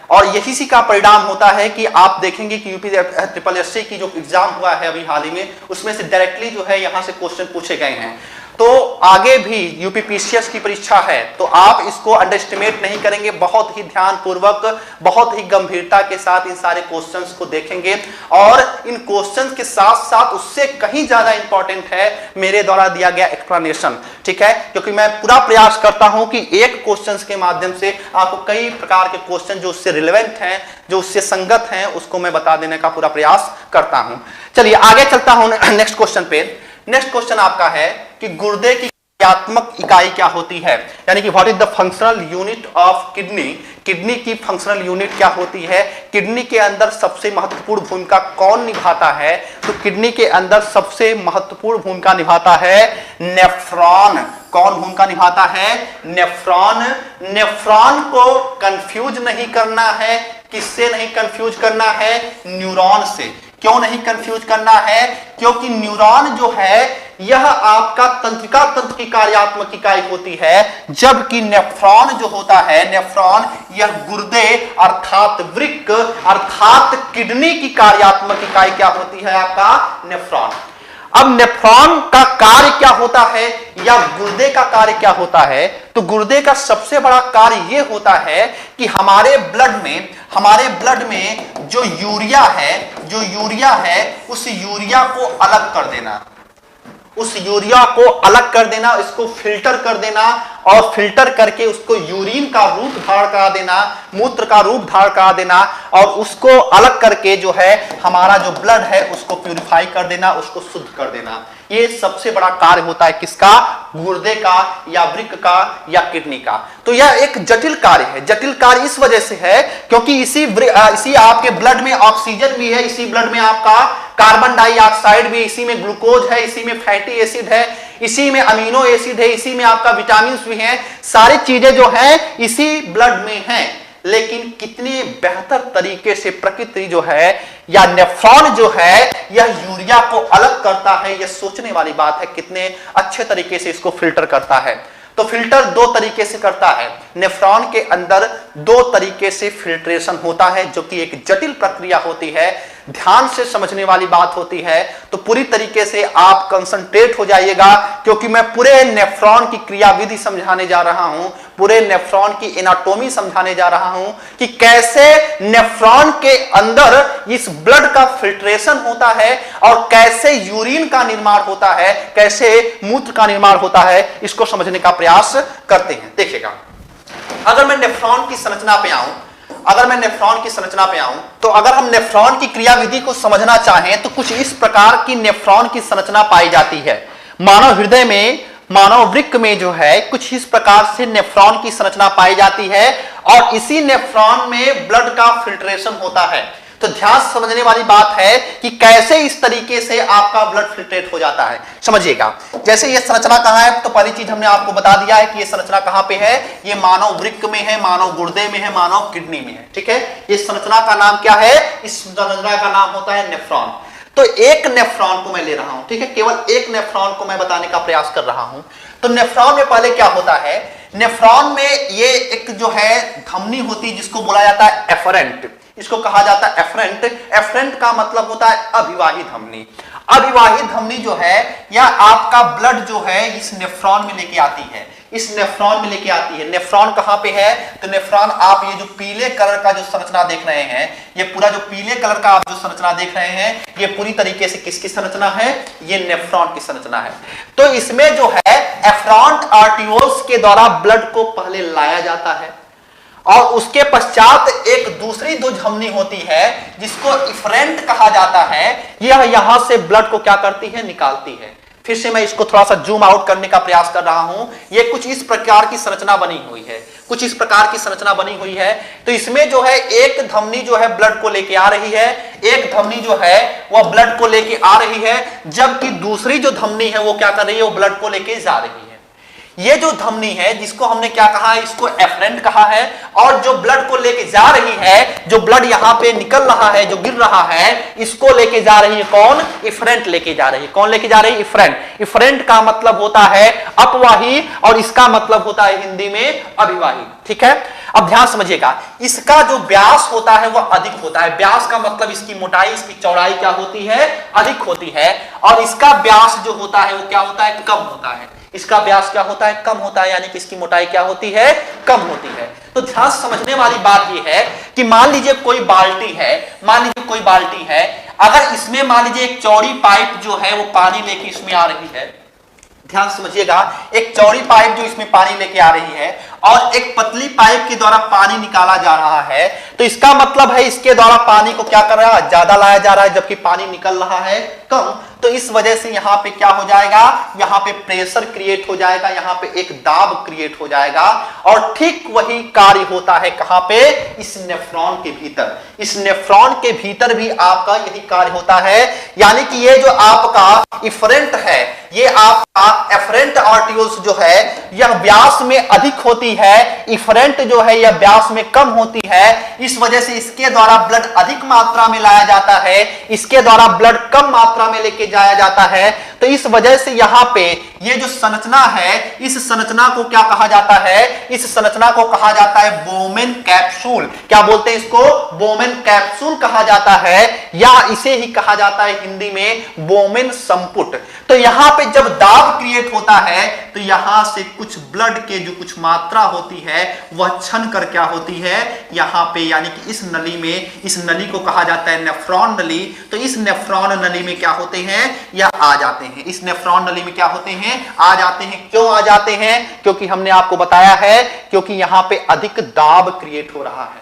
और यही सी का परिणाम होता है कि आप देखेंगे कि यूपी ट्रिपल एससी की जो एग्जाम हुआ है अभी हाल ही में, उसमें से डायरेक्टली जो है यहां से क्वेश्चन पूछे गए हैं। तो आगे भी यूपी पीसीएस की परीक्षा है, तो आप इसको अंडर एस्टिमेट नहीं करेंगे, बहुत ही ध्यानपूर्वक, बहुत ही गंभीरता के साथ इन सारे क्वेश्चंस को देखेंगे, और इन क्वेश्चंस के साथ साथ उससे कहीं ज्यादा इंपॉर्टेंट है मेरे द्वारा दिया गया एक्सप्लेनेशन, ठीक है, क्योंकि मैं पूरा प्रयास करता हूं कि एक क्वेश्चंस के माध्यम से आपको कई प्रकार के क्वेश्चन जो उससे रिलेवेंट हैं, जो उससे संगत हैं, उसको मैं बता देने का पूरा प्रयास करता हूं। चलिए आगे चलता हूं नेक्स्ट क्वेश्चन पे। नेक्स्ट क्वेश्चन आपका है कि गुर्दे की क्रियात्मक इकाई क्या होती है, यानी कि what is the functional unit of kidney. Kidney की फंक्शनल यूनिट क्या होती है, किडनी के अंदर सबसे महत्वपूर्ण भूमिका कौन निभाता है, तो किडनी के अंदर सबसे महत्वपूर्ण भूमिका निभाता है नेफ्रॉन। कौन भूमिका निभाता है, नेफ्रॉन। नेफ्रॉन को कंफ्यूज नहीं करना है, किससे नहीं कंफ्यूज करना है, न्यूरॉन से। क्यों नहीं कंफ्यूज करना है, क्योंकि न्यूरॉन जो है यह आपका तंत्रिका तंत्र की कार्यात्मक इकाई होती है, जबकि नेफ्रॉन जो होता है, नेफ्रॉन यह गुर्दे अर्थात वृक्क अर्थात किडनी की कार्यात्मक इकाई क्या होती है, आपका नेफ्रॉन। अब नेफ्रॉन का कार्य क्या होता है या गुर्दे का कार्य क्या होता है, तो गुर्दे का सबसे बड़ा कार्य यह होता है कि हमारे ब्लड में जो यूरिया है उस यूरिया को अलग कर देना, इसको फिल्टर कर देना, और फिल्टर करके उसको यूरिन का रूप धारण करा देना, मूत्र का रूप धारण करा देना, और उसको अलग करके जो है हमारा जो ब्लड है उसको प्यूरिफाई कर देना, उसको शुद्ध कर देना। ये सबसे बड़ा कार्य होता है किसका, गुर्दे का या वृक्क का या किडनी का। तो यह एक जटिल कार्य है। जटिल कार्य इस वजह से है क्योंकि इसी आपके ब्लड में ऑक्सीजन भी है, इसी ब्लड में आपका कार्बन डाइऑक्साइड भी, इसी में ग्लूकोज है, इसी में फैटी एसिड है, इसी में अमीनो एसिड है, इसी में आपका विटामिन भी है, सारी चीजें जो है इसी ब्लड में हैं। लेकिन कितने बेहतर तरीके से प्रकृति जो है या नेफ्रॉन जो है यह यूरिया को अलग करता है, यह सोचने वाली बात है, कितने अच्छे तरीके से इसको फिल्टर करता है। तो फिल्टर दो तरीके से करता है, नेफ्रॉन के अंदर दो तरीके से फिल्ट्रेशन होता है, जो कि एक जटिल प्रक्रिया होती है, ध्यान से समझने वाली बात होती है। तो पूरी तरीके से आप कंसंट्रेट हो जाइएगा, क्योंकि मैं पूरे नेफ्रॉन की क्रियाविधि समझाने जा रहा हूं, पूरे नेफ्रॉन की एनाटॉमी समझाने जा रहा हूं कि कैसे नेफ्रॉन के अंदर इस ब्लड का फिल्ट्रेशन होता है और कैसे यूरिन का निर्माण होता है, कैसे मूत्र का निर्माण होता है, इसको समझने का प्रयास करते हैं। देखिएगा, अगर मैं नेफ्रॉन की संरचना पे आऊं तो अगर हम नेफ्रॉन की क्रियाविधि को समझना चाहें तो कुछ इस प्रकार की नेफ्रॉन की संरचना पाई जाती है। मानव हृदय में, मानव वृक्क में जो है कुछ इस प्रकार से नेफ्रॉन की संरचना पाई जाती है, और इसी नेफ्रॉन में ब्लड का फिल्ट्रेशन होता है। तो ध्यान समझने वाली बात है कि कैसे इस तरीके से आपका ब्लड फिल्ट्रेट हो जाता है। समझिएगा, जैसे ये संरचना कहां है, तो पहली चीज हमने आपको बता दिया है कि ये संरचना कहां पे है, ये मानव वृक्क में है, मानव गुर्दे में है, मानव किडनी में है। ठीक है, इस संरचना का नाम क्या है, इस संरचना का नाम होता है नेफ्रॉन। तो एक नेफ्रॉन को मैं ले रहा हूं, ठीक है, केवल एक नेफ्रॉन को मैं बताने का प्रयास कर रहा हूं। तो नेफ्रॉन में पहले क्या होता है, नेफ्रॉन में ये एक जो है धमनी होती है जिसको बोला जाता है एफरेंट, इसको कहा जाता है एफरेंट। एफरेंट का मतलब होता है अभिवाही धमनी। अभिवाही धमनी जो है या आपका ब्लड जो है इस नेफ्रॉन में लेके आती है, इस नेफ्रॉन में लेके आती है। नेफ्रॉन कहां पे है, तो नेफ्रॉन आप ये जो पीले कलर का जो संरचना देख रहे हैं, ये पूरा जो पीले कलर का आप जो संरचना देख रहे हैं, ये पूरी तरीके से किसकी संरचना है, ये नेफ्रॉन की संरचना है। तो इसमें जो है एफरेंट आर्टियोल्स के द्वारा ब्लड को पहले लाया जाता है, और उसके पश्चात एक दूसरी दो धमनी होती है जिसको इफरेंट कहा जाता है, यह यहां से ब्लड को क्या करती है, निकालती है। फिर से मैं इसको थोड़ा सा जूम आउट करने का प्रयास कर रहा हूं। ये कुछ इस प्रकार की संरचना बनी हुई है, कुछ इस प्रकार की संरचना बनी हुई है। तो इसमें जो है एक धमनी जो है ब्लड को लेके आ रही है, एक धमनी जो है वह ब्लड को लेके आ रही है, जबकि दूसरी जो धमनी है वो क्या कर रही है, वो ब्लड को लेके जा रही है। ये जो धमनी है जिसको हमने क्या कहा है, इसको एफरेंट कहा है, और जो ब्लड को लेके जा रही है, जो ब्लड यहां पे निकल रहा है, जो गिर रहा है, इसको लेके जा रही है कौन, इफरेंट लेके जा रही है। कौन लेके जा रही है, इफरेंट। इफरेंट का मतलब होता है अपवाही और इसका मतलब होता है हिंदी में अभिवाही। ठीक है, अब ध्यान समझिएगा, इसका जो व्यास होता है वह अधिक होता है। व्यास का मतलब इसकी मोटाई, इसकी चौड़ाई क्या होती है, अधिक होती है, और इसका व्यास जो होता है वो क्या होता है, कम होता है। इसका व्यास क्या होता है, कम होता है, यानी कि इसकी मोटाई क्या होती है, कम होती है। तो ध्यान समझने वाली बात यह है कि मान लीजिए कोई बाल्टी है, मान लीजिए कोई बाल्टी है, अगर इसमें मान लीजिए एक चौड़ी पाइप जो है वो पानी लेके इसमें आ रही है। ध्यान समझिएगा, एक चौड़ी पाइप जो इसमें पानी लेके आ रही है और एक पतली पाइप के द्वारा पानी निकाला जा रहा है, तो इसका मतलब है इसके द्वारा पानी को क्या कर रहा है, ज्यादा लाया जा रहा है, जबकि पानी निकल रहा है कम। तो इस वजह से यहां पे क्या हो जाएगा, यहां पे प्रेशर क्रिएट हो जाएगा, यहां पे एक दाब क्रिएट हो जाएगा। और ठीक वही कार्य होता है कहां पे, इस नेफ्रॉन के भीतर। इस नेफ्रॉन के भीतर भी आपका यही कार्य होता है, यानी कि ये जो आपका इफरेंट है, ये आपका एफरेंट आर्टियोल्स जो है यह व्यास में अधिक होती है, इफरेंट जो है यह व्यास में कम होती है। इस वजह से इसके द्वारा ब्लड अधिक मात्रा में लाया जाता है, इसके द्वारा ब्लड कम मात्रा में लेके जाया जाता है। तो इस वजह से यहां पे ये जो संरचना है, इस संरचना को क्या कहा जाता है, इस संरचना को कहा जाता है बोमेन कैप्सूल। क्या बोलते हैं इसको, बोमेन कैप्सूल कहा जाता है, या इसे ही कहा जाता है हिंदी में बोमेन संपुट। तो यहां पे जब दाब क्रिएट होता है तो यहां से कुछ ब्लड के जो कुछ मात्रा होती है वह छन कर क्या होती है यहां पे, यानी कि इस नली में, इस नली को कहा जाता है नेफ्रॉन नली। तो इस नेफ्रॉन नली में क्या होते हैं, या आ जाते हैं, इस नेफ्रॉन नली में क्या होते हैं, आ जाते हैं। क्यों आ जाते हैं, क्योंकि हमने आपको बताया है, क्योंकि यहां पे अधिक दाब क्रिएट हो रहा है।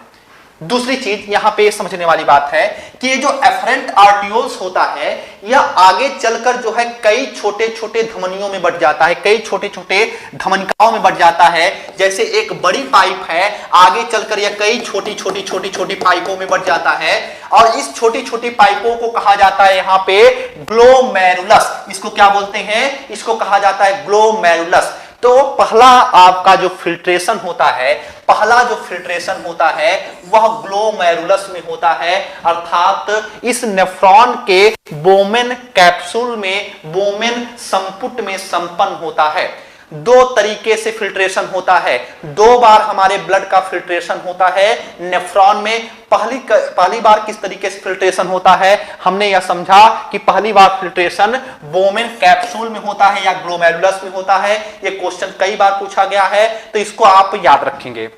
दूसरी चीज यहां पे समझने वाली बात है कि ये जो एफरेंट आर्टियोल्स होता है यह आगे चलकर जो है कई छोटे छोटे धमनियों में बढ़ जाता है, कई छोटे छोटे धमनिकाओं में बढ़ जाता है। जैसे एक बड़ी पाइप है, आगे चलकर यह कई छोटी छोटी छोटी छोटी पाइपों में बढ़ जाता है, और इस छोटी छोटी पाइपों को कहा जाता है यहां पे ग्लोमेरुलस। इसको क्या बोलते हैं, इसको कहा जाता है ग्लोमेरुलस। तो पहला आपका जो फिल्ट्रेशन होता है, पहला जो फिल्ट्रेशन होता है वह ग्लोमेरुलस में होता है, अर्थात इस नेफ्रॉन के बोमेन कैप्सूल में, बोमेन संपुट में संपन्न होता है। दो तरीके से फिल्ट्रेशन होता है, दो बार हमारे ब्लड का फिल्ट्रेशन होता है नेफ्रॉन में। पहली बार किस तरीके से फिल्ट्रेशन होता है, हमने यह समझा कि पहली बार फिल्ट्रेशन बोमेन कैप्सूल में होता है या ग्लोमेरुलस में होता है। यह क्वेश्चन कई बार पूछा गया है, तो इसको आप याद रखेंगे।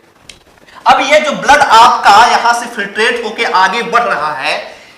अब ये जो ब्लड आपका यहां से फिल्ट्रेट होकर आगे बढ़ रहा है,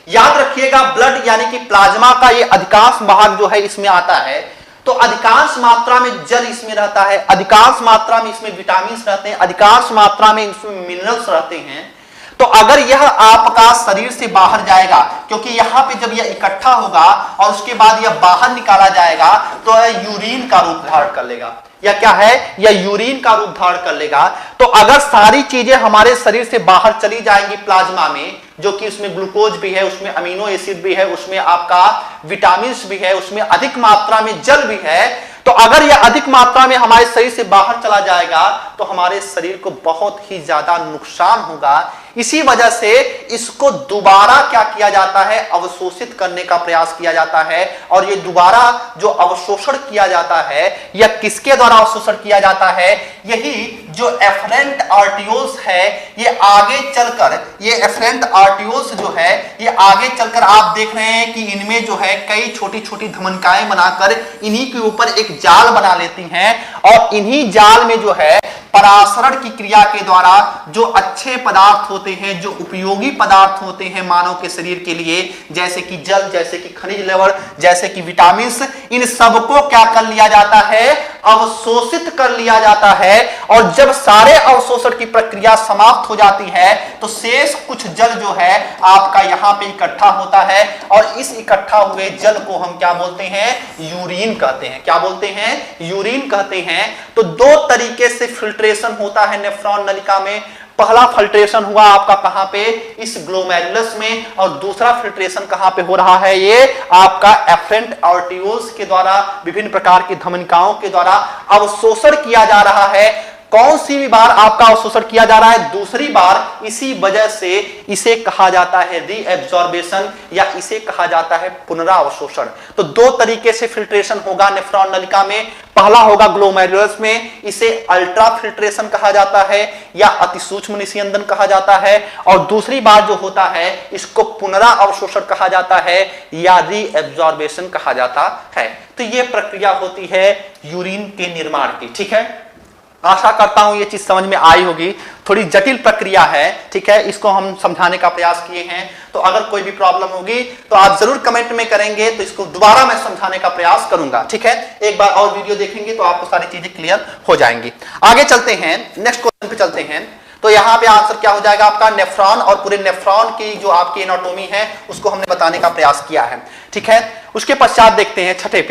याद रखिएगा ब्लड यानी कि प्लाज्मा का ये अधिकांश भाग जो है इसमें आता है, तो अधिकांश मात्रा में जल इसमें रहता है, अधिकांश मात्रा में इसमें विटामिन रहते हैं, अधिकांश मात्रा में इसमें मिनरल्स रहते हैं। तो अगर यह आपका शरीर से बाहर जाएगा, क्योंकि यहां पे जब यह इकट्ठा होगा और उसके बाद यह बाहर निकाला जाएगा तो यह यूरिन का रूप धारण कर लेगा। या क्या है, यह यूरिन का रूप धारण कर लेगा। तो अगर सारी चीजें हमारे शरीर से बाहर चली जाएंगी प्लाज्मा में, जो कि उसमें ग्लूकोज भी है, उसमें अमीनो एसिड भी है, उसमें आपका विटामिन भी है, उसमें अधिक मात्रा में जल भी है, तो अगर यह अधिक मात्रा में हमारे शरीर से बाहर चला जाएगा तो हमारे शरीर को बहुत ही ज्यादा नुकसान होगा। इसी वजह से इसको दोबारा क्या किया जाता है, अवशोषित करने का प्रयास किया जाता है। और ये दोबारा जो अवशोषण किया जाता है, यह किसके द्वारा अवशोषण किया जाता है, यही जो एफरेंट आर्टियोल्स है, ये आगे चलकर, ये एफरेंट आर्टियोल्स जो है ये आगे चलकर आप देख रहे हैं कि इनमें जो है कई छोटी छोटी धमनिकाएं बनाकर इन्हीं के ऊपर एक जाल बना लेती हैं, और इन्हीं जाल में जो है परासरण की क्रिया के द्वारा जो अच्छे पदार्थ होते हैं, जो उपयोगी पदार्थ होते हैं मानव के शरीर के लिए, जैसे कि जल, जैसे कि खनिज लवण, जैसे कि विटामिन, इन सबको क्या कर लिया जाता है, अवशोषित कर लिया जाता है। और जब सारे अवशोषण की प्रक्रिया समाप्त हो जाती है तो शेष कुछ जल जो है आपका यहां पे इकट्ठा होता है, और इस इकट्ठा हुए जल को हम क्या बोलते हैं, यूरिन कहते हैं। क्या बोलते हैं, यूरिन कहते हैं। तो दो तरीके से फिल्ट्रेशन होता है नेफ्रॉन नलिका में। पहला फिल्ट्रेशन हुआ आपका कहां पे, इस ग्लोमेरुलस में, और दूसरा फिल्ट्रेशन कहां पे हो रहा है, ये आपका एफरेंट आर्टरियोल्स के द्वारा, विभिन्न प्रकार की धमनिकाओं के द्वारा अवशोषण किया जा रहा है। कौन सी भी बार आपका अवशोषण किया जा रहा है, दूसरी बार। इसी वजह से इसे कहा जाता है रीएब्जॉर्बेशन, या इसे कहा जाता है पुनरावशोषण। तो दो तरीके से फिल्ट्रेशन होगा नेफ्रॉन नलिका में। पहला होगा ग्लोमेरुलस में, इसे अल्ट्रा फिल्ट्रेशन कहा जाता है या अति सूक्ष्म निस्यंदन कहा जाता है, और दूसरी बार जो होता है इसको पुनरावशोषण कहा जाता है या रीएब्जॉर्बेशन कहा जाता है। तो यह प्रक्रिया होती है यूरिन के निर्माण की। ठीक है, आशा करता हूं ये चीज समझ में आई होगी। थोड़ी जटिल प्रक्रिया है, ठीक है, इसको हम समझाने का प्रयास किए हैं। तो अगर कोई भी प्रॉब्लम होगी तो आप जरूर कमेंट में करेंगे, तो इसको दोबारा मैं समझाने का प्रयास करूंगा। ठीक है, एक बार और वीडियो देखेंगे तो आपको सारी चीजें क्लियर हो जाएंगी। आगे चलते हैं, नेक्स्ट क्वेश्चन पे चलते हैं। तो यहां पे आंसर क्या हो जाएगा आपका, नेफ्रॉन, और पूरे नेफ्रॉन की जो आपकी एनाटॉमी है उसको हमने बताने का प्रयास किया है। ठीक है, उसके पश्चात देखते हैं छठे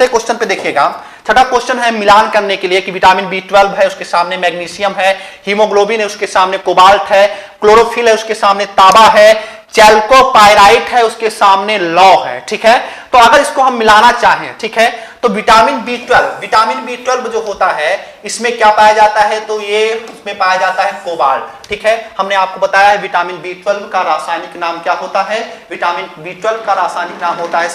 क्वेश्चन पे देखिएगा। छठा क्वेश्चन है मिलान करने के लिए कि विटामिन B12 है, उसके सामने मैग्नीशियम है, हीमोग्लोबिन है, उसके सामने कोबाल्ट है, क्लोरोफिल है, उसके सामने तांबा है, चैल्कोपाइराइट है, उसके सामने लौ है। ठीक है, तो अगर इसको हम मिलाना चाहें, ठीक है, तो विटामिन B12 जो होता है इसमें क्या पाया जाता है, तो ये उसमें पाया जाता है कोबाल्ट। ठीक है, हमने आपको बताया है विटामिन B12 का रासायनिक नाम क्या होता है, विटामिन B12 का रासायनिक नाम होता है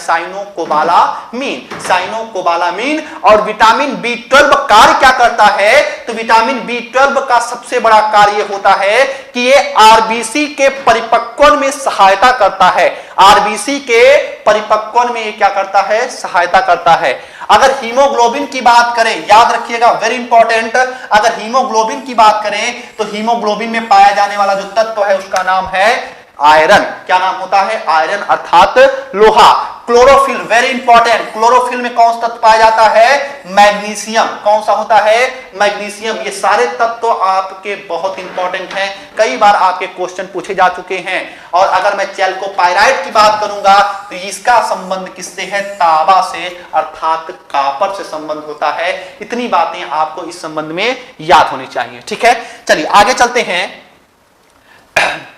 साइनोकोबालामीन। और विटामिन B12 कार्य क्या करता है, तो विटामिन B12 का सबसे बड़ा कार्य होता है कि ये आरबीसी के परिपक्वन में सहायता करता है। आरबीसी के परिपक्वन में ये क्या करता है, सहायता करता है। अगर हीमोग्लोबिन की बात करें, याद रखिएगा, वेरी इंपॉर्टेंट, अगर हीमोग्लोबिन की बात करें तो हीमोग्लोबिन में पाया जाने वाला जो तत्व है उसका नाम है आयरन। क्या नाम होता है, आयरन अर्थात लोहा। क्लोरोफिल, वेरी इंपॉर्टेंट, क्लोरोफिल में कौन सा तत्व पाया जाता है, मैग्नीशियम। कौन सा होता है, मैग्नीशियम। ये सारे तत्व आपके बहुत इंपॉर्टेंट हैं, कई बार आपके क्वेश्चन पूछे जा चुके हैं। और अगर मैं चैल्कोपाइराइट की बात करूंगा तो इसका संबंध किससे है, तांबा से, अर्थात कॉपर से संबंध होता है। इतनी बातें आपको इस संबंध में याद होनी चाहिए। ठीक है, चलिए आगे चलते हैं,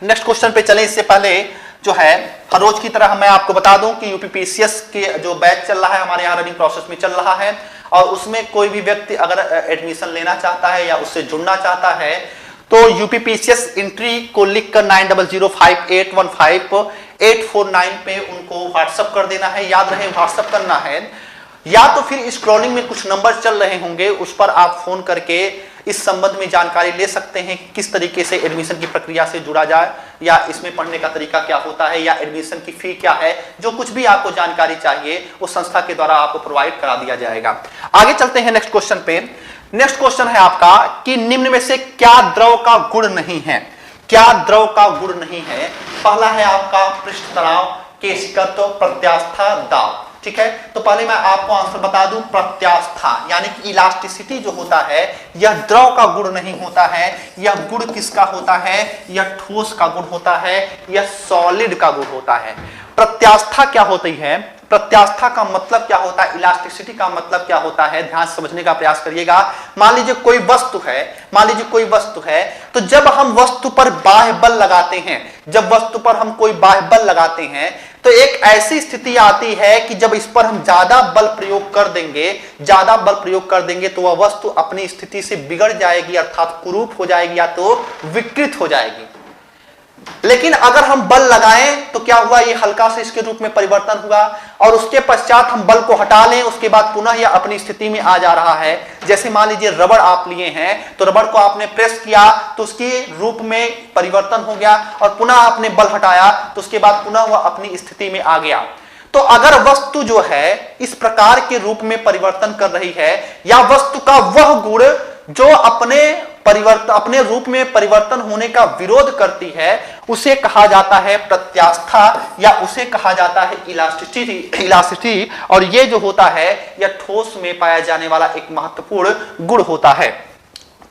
नेक्स्ट क्वेश्चन पे चलें। इससे पहले जो है हर रोज की तरह मैं आपको बता दूं कि यूपीपीसीएस के जो बैच चल रहा है हमारे यहाँ रनिंग प्रोसेस में चल रहा है, और उसमें कोई भी व्यक्ति अगर एडमिशन लेना चाहता है या उससे जुड़ना चाहता है तो यूपीपीसीएस एंट्री को लिखकर 9005815849 पे उनको व्हाट्सएप कर देना है। याद रहे व्हाट्सएप करना है, या तो फिर स्क्रॉलिंग में कुछ नंबर चल रहे होंगे उस पर आप फोन करके इस संबंध में जानकारी ले सकते हैं, किस तरीके से एडमिशन की प्रक्रिया से जुड़ा जाए, या इसमें पढ़ने का तरीका क्या होता है, या एडमिशन की फी क्या है। जो कुछ भी आपको जानकारी चाहिए वो संस्था के द्वारा आपको प्रोवाइड करा दिया जाएगा। आगे चलते हैं नेक्स्ट क्वेश्चन पे। नेक्स्ट क्वेश्चन है आपका कि निम्न में से क्या द्रव का गुण नहीं है, क्या द्रव का गुण नहीं है। पहला है आपका पृष्ठ तनाव, केशिकत्व, प्रत्यास्था, दाब। ठीक है, तो पहले मैं आपको आंसर बता दूं, प्रत्यास्था यानी कि इलास्टिसिटी जो होता है यह द्रव का गुण नहीं होता है। यह गुण किसका होता है, यह ठोस का गुण होता है, यह सॉलिड का गुण होता है। प्रत्यास्था क्या होती है, प्रत्यास्था का मतलब क्या होता है, इलास्टिसिटी का मतलब क्या होता है, ध्यान से समझने का प्रयास करिएगा। मान लीजिए कोई वस्तु है, तो जब हम वस्तु पर बाह्य बल लगाते हैं, जब वस्तु पर हम कोई बाह्य बल लगाते हैं तो एक ऐसी स्थिति आती है कि जब इस पर हम ज्यादा बल प्रयोग कर देंगे तो वह वस्तु अपनी स्थिति से बिगड़ जाएगी, अर्थात कुरूप हो जाएगी या तो विकृत हो जाएगी। लेकिन अगर हम बल लगाएं तो क्या हुआ, ये हल्का से इसके रूप में परिवर्तन हुआ, और उसके पश्चात हम बल को हटा लें, उसके बाद पुनः यह अपनी स्थिति में आ जा रहा है। जैसे मान लीजिए रबड़ आप लिए हैं, तो रबड़ को आपने प्रेस किया तो उसके रूप में परिवर्तन हो गया, और पुनः आपने बल हटाया तो उसके बाद पुनः वह अपनी स्थिति में आ गया। तो अगर वस्तु जो है इस प्रकार के रूप में परिवर्तन कर रही है, या वस्तु का वह गुण जो अपने अपने रूप में परिवर्तन होने का विरोध करती है, उसे कहा जाता है प्रत्यास्था या उसे कहा जाता है इलास्टिसिटी। और ये जो होता है यह ठोस में पाया जाने वाला एक महत्वपूर्ण गुण होता है।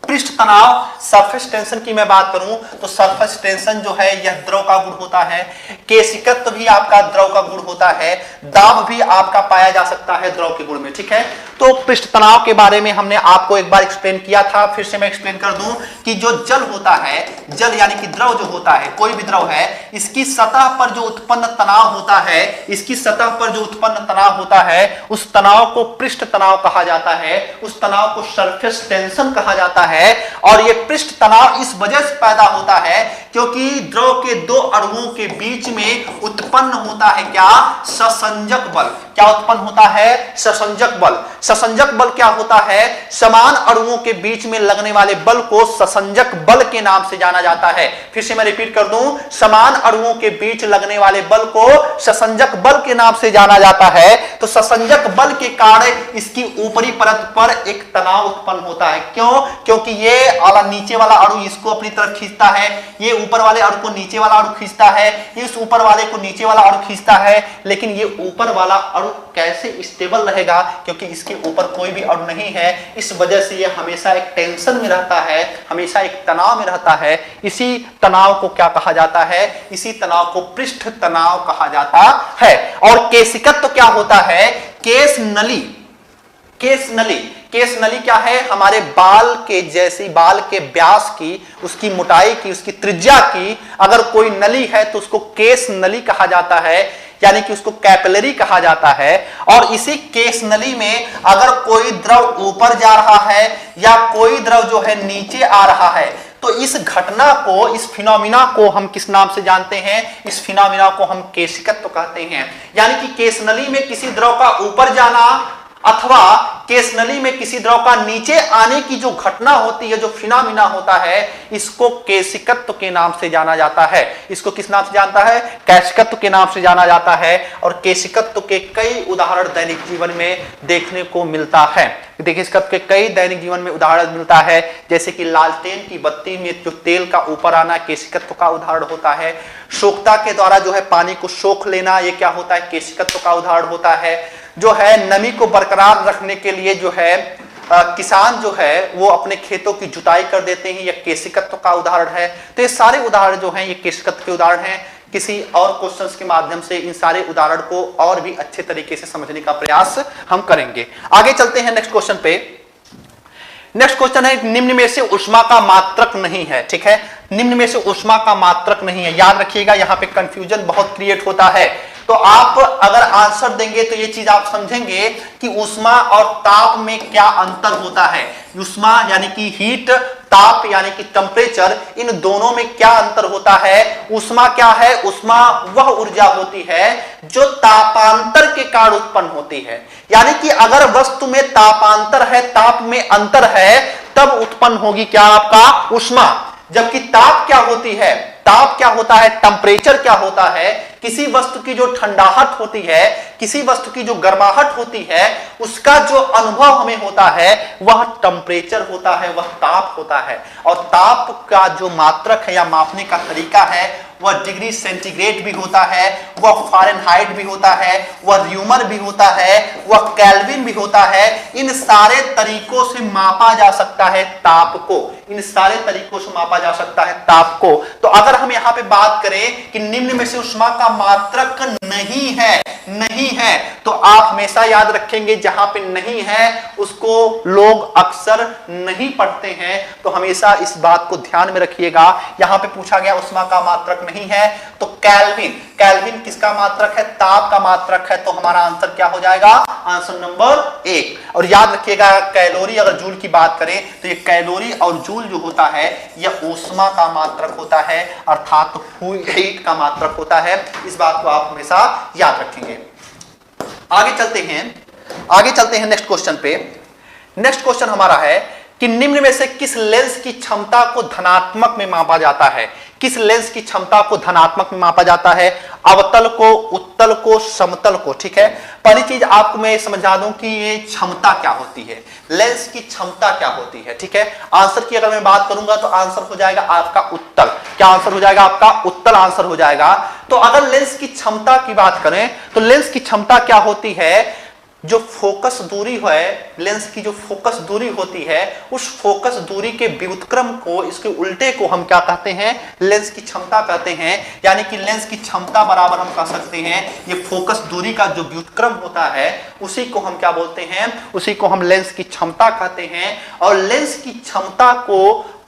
पृष्ठ तनाव, सरफेस टेंशन की मैं बात करूं तो सरफेस टेंशन जो है यह द्रव का गुण होता है। केशिकत्व भी आपका द्रव का गुण होता है। दाब भी आपका पाया जा सकता है द्रव के गुण में, ठीक है। तो पृष्ठ तनाव के बारे में हमने आपको एक बार एक्सप्लेन किया था, फिर से मैं एक्सप्लेन कर दूं कि जो जल होता है, जल यानी कि द्रव जो होता है, कोई भी द्रव है, इसकी सतह पर जो उत्पन्न तनाव होता है, इसकी सतह पर जो उत्पन्न तनाव होता है, उस तनाव को पृष्ठ तनाव कहा जाता है, उस तनाव को सरफेस टेंशन कहा जाता है। और यह पृष्ठ तनाव इस वजह से पैदा होता है क्योंकि द्रव के दो अणुओं के बीच में उत्पन्न होता है क्या? ससंजक बल। क्या उत्पन्न होता है? ससंजक बल। ससंजक बल क्या होता है? समान अणुओं के बीच में लगने वाले बल को ससंजक बल के नाम से जाना जाता है। फिर से मैं रिपीट कर दूं, समान अणुओं के बीच लगने वाले बल को ससंजक बल के नाम से जाना जाता है। तो ससंजक बल के कारण इसकी ऊपरी परत पर एक तनाव उत्पन्न होता है। क्यों? क्योंकि ये नीचे वाला अणु इसको अपनी तरफ खींचता है, ये ऊपर वाले अणु को नीचे वाला अणु खींचता है, इस ऊपर वाले को नीचे वाला अणु खींचता है। लेकिन ये ऊपर वाला अणु कैसे स्टेबल रहेगा? क्योंकि इसके ऊपर कोई भी अणु नहीं है, इस वजह से ये हमेशा एक टेंशन में रहता है, हमेशा एक तनाव में रहता है। इसी तनाव को क्या कहा जाता है? इसी तनाव को पृष्ठ तनाव कहा जाता है। और केशिकत्व क्या होता है? केश नली। केश नली, केश नली क्या है? हमारे बाल के जैसी, बाल के व्यास की, उसकी मोटाई की, उसकी त्रिज्या की अगर कोई नली है तो उसको केश नली कहा जाता है, यानी कि उसको कैपिलरी कहा जाता है। और इसी केश नली में अगर कोई द्रव ऊपर जा रहा है या कोई द्रव जो है नीचे आ रहा है तो इस घटना को, इस फिनोमिना को हम किस नाम से जानते हैं? इस फिनोमिना को हम केशिकत्व कहते हैं। यानी कि केश नली में किसी द्रव का ऊपर जाना अथवा केश नली में किसी द्रव का नीचे आने की जो घटना होती है, जो फिनोमिना होता है, इसको केशिकत्व के नाम से जाना जाता है। इसको किस नाम से जानता है? केशिकत्व के नाम से जाना जाता है। और केशिकत्व के कई उदाहरण दैनिक जीवन में देखने को मिलता है। केशिकत्व के कई दैनिक जीवन में उदाहरण मिलता है, जैसे कि लालटेन की बत्ती में जो तेल का ऊपर आना केशिकत्व का उदाहरण होता है। सोखता के द्वारा जो है पानी को सोख लेना, यह क्या होता है? केशिकत्व का उदाहरण होता है। जो है नमी को बरकरार रखने के लिए जो है किसान जो है वो अपने खेतों की जुताई कर देते हैं, यह केशिकत्व का उदाहरण है। तो ये सारे उदाहरण जो हैं ये केशिकत्व के उदाहरण हैं। किसी और क्वेश्चंस के माध्यम से इन सारे उदाहरण को और भी अच्छे तरीके से समझने का प्रयास हम करेंगे। आगे चलते हैं नेक्स्ट क्वेश्चन पे। नेक्स्ट क्वेश्चन है, निम्न में से ऊष्मा का मात्रक नहीं है। ठीक है, निम्न में से ऊष्मा का मात्रक नहीं है। याद रखिएगा, यहाँ पे कंफ्यूजन बहुत क्रिएट होता है। तो आप अगर आंसर देंगे तो ये चीज आप समझेंगे कि ऊष्मा और ताप में क्या अंतर होता है। ऊष्मा यानी कि हीट, ताप यानी कि टेम्परेचर, इन दोनों में क्या अंतर होता है। ऊष्मा क्या है? ऊष्मा वह ऊर्जा होती है जो तापांतर के कारण उत्पन्न होती है। यानी कि अगर वस्तु में तापांतर है, ताप में अंतर है, तब उत्पन्न होगी क्या? आपका ऊष्मा। जबकि ताप क्या होती है? ताप क्या होता है? टेम्परेचर क्या होता है? किसी वस्तु की जो ठंडाहट होती है, किसी वस्तु की जो गर्माहट होती है, उसका जो अनुभव हमें होता है वह टेम्परेचर होता है, वह ताप होता है। और ताप का जो मात्रक है या मापने का तरीका है वह डिग्री सेंटीग्रेड भी होता है, वह फारेनहाइट भी होता है, वह र्यूमर भी होता है, वह केल्विन भी होता है। इन सारे तरीकों से मापा जा सकता है ताप को, इन सारे तरीकों से मापा जा सकता है ताप को। तो अगर हम यहाँ पे बात करें कि निम्न में से ऊष्मा का मात्रक नहीं है, नहीं है, तो आप हमेशा याद रखेंगे जहां पे नहीं है उसको लोग अक्सर नहीं पढ़ते हैं। तो हमेशा इस बात को ध्यान में रखिएगा। यहां पे पूछा गया ऊष्मा का मात्रक नहीं है तो केल्विन, केल्विन किसका मात्रक है? ताप का मात्रक है। तो हमारा आंसर क्या हो जाएगा? Answer number 1। और याद रखिएगा कैलोरी, अगर जूल की बात करें तो ये कैलोरी और जूल जो होता है यह ऊष्मा का मात्रक होता है, अर्थात हीट का मात्रक होता है। इस बात को आप हमेशा याद रखेंगे। आगे चलते हैं नेक्स्ट क्वेश्चन पे। नेक्स्ट क्वेश्चन हमारा है कि निम्न में से किस लेंस की क्षमता को धनात्मक में मापा जाता है? किस लेंस की क्षमता को धनात्मक में मापा जाता है? अवतल को, उत्तल को, समतल को। ठीक है, पहली चीज आपको मैं समझा दूं कि ये क्षमता क्या होती है, लेंस की क्षमता क्या होती है। ठीक है, आंसर की अगर मैं बात करूंगा तो आंसर हो जाएगा आपका उत्तल। क्या आंसर हो जाएगा आपका? उत्तल आंसर हो जाएगा। तो अगर लेंस की क्षमता की बात करें तो लेंस की क्षमता क्या होती है? जो फोकस दूरी है, लेंस की जो फोकस दूरी होती है, उस फोकस दूरी के व्युत्क्रम को, इसके उल्टे को हम क्या कहते हैं? लेंस की क्षमता कहते हैं। यानी कि लेंस की क्षमता बराबर हम कह सकते हैं ये फोकस दूरी का जो व्युत्क्रम होता है उसी को हम क्या बोलते हैं? उसी को हम लेंस की क्षमता कहते हैं। और लेंस की क्षमता को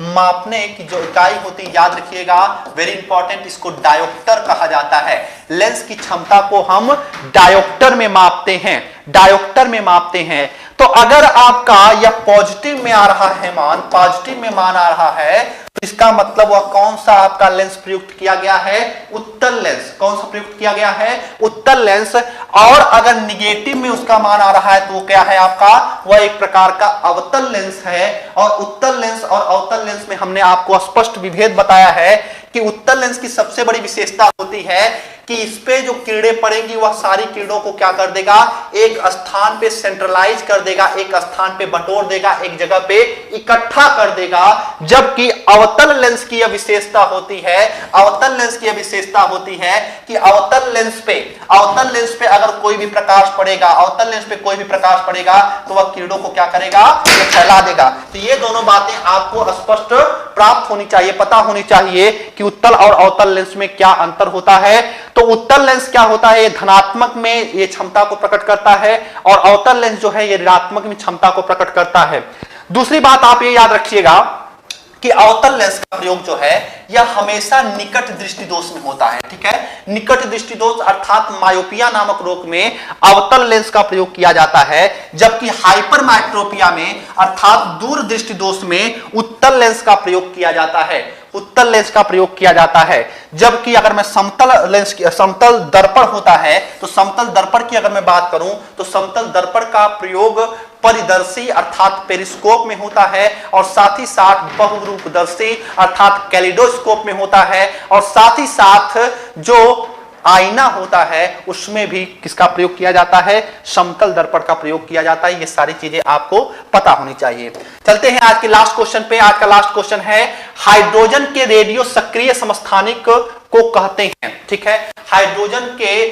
मापने की जो इकाई होती है, याद रखिएगा, वेरी इंपॉर्टेंट, इसको डायोप्टर कहा जाता है। लेंस की क्षमता को हम डायोप्टर में मापते हैं, डायोप्टर में मापते हैं। तो अगर आपका यह पॉजिटिव में आ रहा है मान, पॉजिटिव में मान आ रहा है, तो इसका मतलब वह कौन सा आपका लेंस प्रयुक्त किया गया है? उत्तल लेंस। कौन सा प्रयुक्त किया गया है? उत्तल लेंस। और अगर निगेटिव में उसका मान आ रहा है तो वो क्या है आपका? वह एक प्रकार का अवतल लेंस है। और उत्तल लेंस और अवतल लेंस में हमने आपको स्पष्ट विभेद बताया है कि उत्तल लेंस की सबसे बड़ी विशेषता होती है कि इस पे जो किरणें पड़ेंगी वह सारी किरणों को क्या कर देगा? एक स्थान पे सेंट्रलाइज कर देगा, एक स्थान पे बटोर देगा, एक जगह पे इकट्ठा कर देगा। जबकि अवतल लेंस की यह विशेषता होती है, अवतल लेंस की यह विशेषता होती है कि अवतल लेंस पे अगर कोई भी प्रकाश पड़ेगा, अवतल लेंस पे कोई भी प्रकाश पड़ेगा तो वह किरणों को क्या करेगा? फैला देगा। तो ये दोनों बातें आपको स्पष्ट प्राप्त होनी चाहिए, पता होनी चाहिए कि उत्तल और अवतल लेंस में क्या अंतर होता है। तो उत्तल लेंस क्या होता है? ये धनात्मक में ये क्षमता को प्रकट करता है और अवतल लेंस जो है ये ऋणात्मक में क्षमता को प्रकट करता है। दूसरी बात आप ये याद रखिएगा कि अवतल लेंस का प्रयोग जो है यह हमेशा निकट दृष्टि दोष में होता है। ठीक है, निकट दृष्टि दोष अर्थात मायोपिया नामक रोग में अवतल लेंस का प्रयोग किया जाता है, जबकि हाइपरमेट्रोपिया में अर्थात दूर दृष्टि दोष में उत्तल लेंस का प्रयोग किया जाता है, उत्तल लेंस का प्रयोग किया जाता है। जबकि अगर मैं समतल लेंस की, समतल दर्पण होता है तो समतल दर्पण की अगर मैं बात करूं तो समतल दर्पण का प्रयोग परिदर्शी अर्थात पेरिस्कोप में होता है और साथ ही साथ बहुरूपदर्शी अर्थात कैलिडोस्कोप में होता है और साथ ही साथ जो आईना होता है उसमें भी किसका प्रयोग किया जाता है? समतल दर्पण का प्रयोग किया जाता है। ये सारी चीजें आपको पता होनी चाहिए। चलते हैं आज के लास्ट क्वेश्चन पे। आज का लास्ट क्वेश्चन है हाइड्रोजन के रेडियो सक्रिय समस्थानिक को कहते हैं। ठीक है, हाइड्रोजन के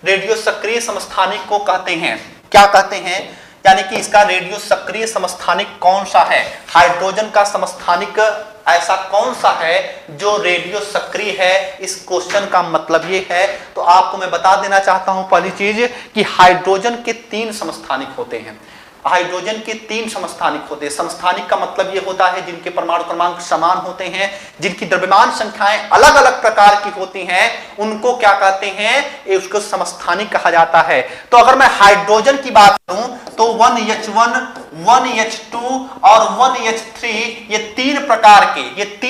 रेडियो सक्रिय समस्थानिक को कहते हैं, क्या कहते हैं? यानी कि इसका रेडियो सक्रिय समस्थानिक कौन सा है? हाइड्रोजन का समस्थानिक ऐसा कौन सा है जो रेडियो सक्रिय है? इस क्वेश्चन का मतलब ये है। तो आपको मैं बता देना चाहता हूं पहली चीज कि हाइड्रोजन के 3 समस्थानिक होते हैं। हाइड्रोजन के 3 समस्थानिक होते हैं। समस्थानिक का मतलब यह होता है जिनके परमाणु क्रमांक समान होते हैं, जिनकी द्रव्यमान संख्याएं अलग अलग प्रकार की होती हैं, उनको क्या कहते हैं? उसको समस्थानिक कहा जाता है। तो अगर मैं हाइड्रोजन की बात करूं तो 1H1, 1H2 और 1H3 ये तीन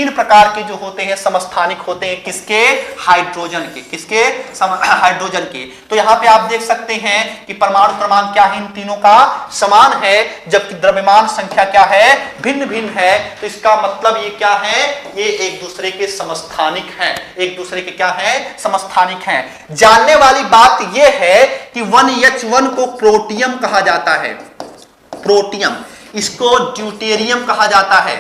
प्रकार के जो होते हैं समस्थानिक होते हैं। किसके? हाइड्रोजन के। किसके? हाइड्रोजन के। तो यहां पे आप देख सकते हैं कि परमाणु क्रमांक क्या है? इन तीनों का समान है, जबकि द्रव्यमान संख्या क्या है? भिन्न भिन्न है। तो इसका मतलब ये क्या है? ये एक दूसरे के समस्थानिक हैं, एक दूसरे के क्या है? समस्थानिक हैं। जानने वाली बात यह है कि 1H1 को प्रोटियम कहा जाता है, प्रोटियम, इसको ड्यूटेरियम कहा जाता है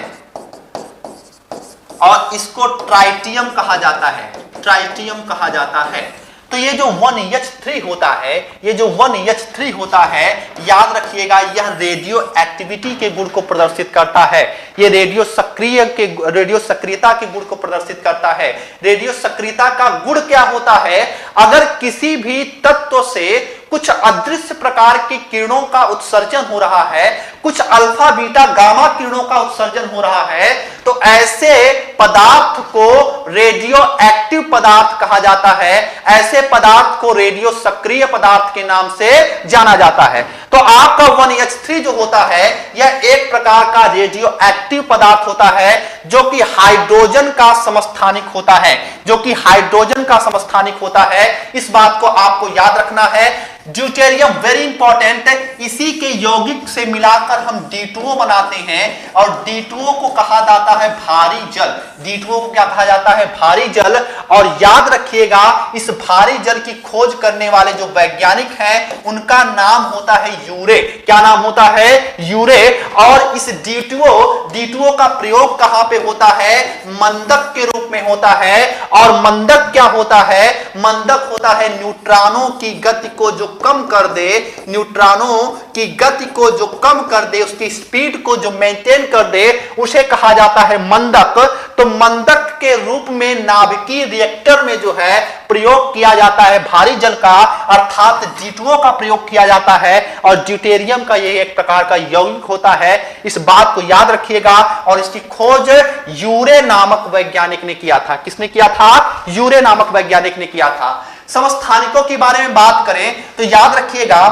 और इसको ट्राइटियम कहा जाता है, ट्राइटियम कहा जाता है। तो ये जो 1H3 होता है, ये जो 1H3 होता है, याद रखिएगा यह रेडियो एक्टिविटी के गुण को प्रदर्शित करता है। ये रेडियो सक्रियता के गुण को प्रदर्शित करता है। रेडियो सक्रियता का गुण क्या होता है? अगर किसी भी तत्व से कुछ अदृश्य प्रकार की किरणों का उत्सर्जन हो रहा है, कुछ अल्फा बीटा गामा किरणों का उत्सर्जन हो रहा है, तो ऐसे पदार्थ को रेडियो एक्टिव पदार्थ कहा जाता है। ऐसे पदार्थ को रेडियो सक्रिय पदार्थ के नाम से जाना जाता है। तो आपका 1H3 जो होता है यह एक प्रकार का रेडियो एक्टिव पदार्थ होता है जो कि हाइड्रोजन का समस्थानिक होता है, जो कि हाइड्रोजन का समस्थानिक होता है। इस बात को आपको याद रखना है। ड्यूटेरियम वेरी इंपॉर्टेंट है, इसी के यौगिक से मिलाकर हम D2O बनाते हैं और D2O को कहा जाता है भारी जल। D2O को क्या कहा जाता है? भारी जल। और याद रखिएगा इस भारी जल की खोज करने वाले जो वैज्ञानिक हैं उनका नाम होता है यूरे। क्या नाम होता है? यूरे। और इस D2O का प्रयोग कहां पे होता है? मंदक के रूप में होता है। और मंदक क्या होता है? मंदक होता है न्यूट्रॉनों की गति को जो कम कर दे, न्यूट्रॉनों की गति को जो कम कर दे, उसकी स्पीड को जो मेंटेन कर दे, उसे कहा जाता है मंदक। तो मंदक के रूप में नाभिकीय रिएक्टर में जो है प्रयोग किया जाता है भारी जल का, अर्थात D2O का प्रयोग किया जाता है। और ड्यूटेरियम का यह एक प्रकार का यौगिक होता है। इस बात को याद रखिएगा। और इसकी खोज यूरे नामक वैज्ञानिक ने किया था। किसने किया था? यूरे नामक वैज्ञानिक ने किया था। समस्थानिकों के बारे में बात करें तो याद रखिएगा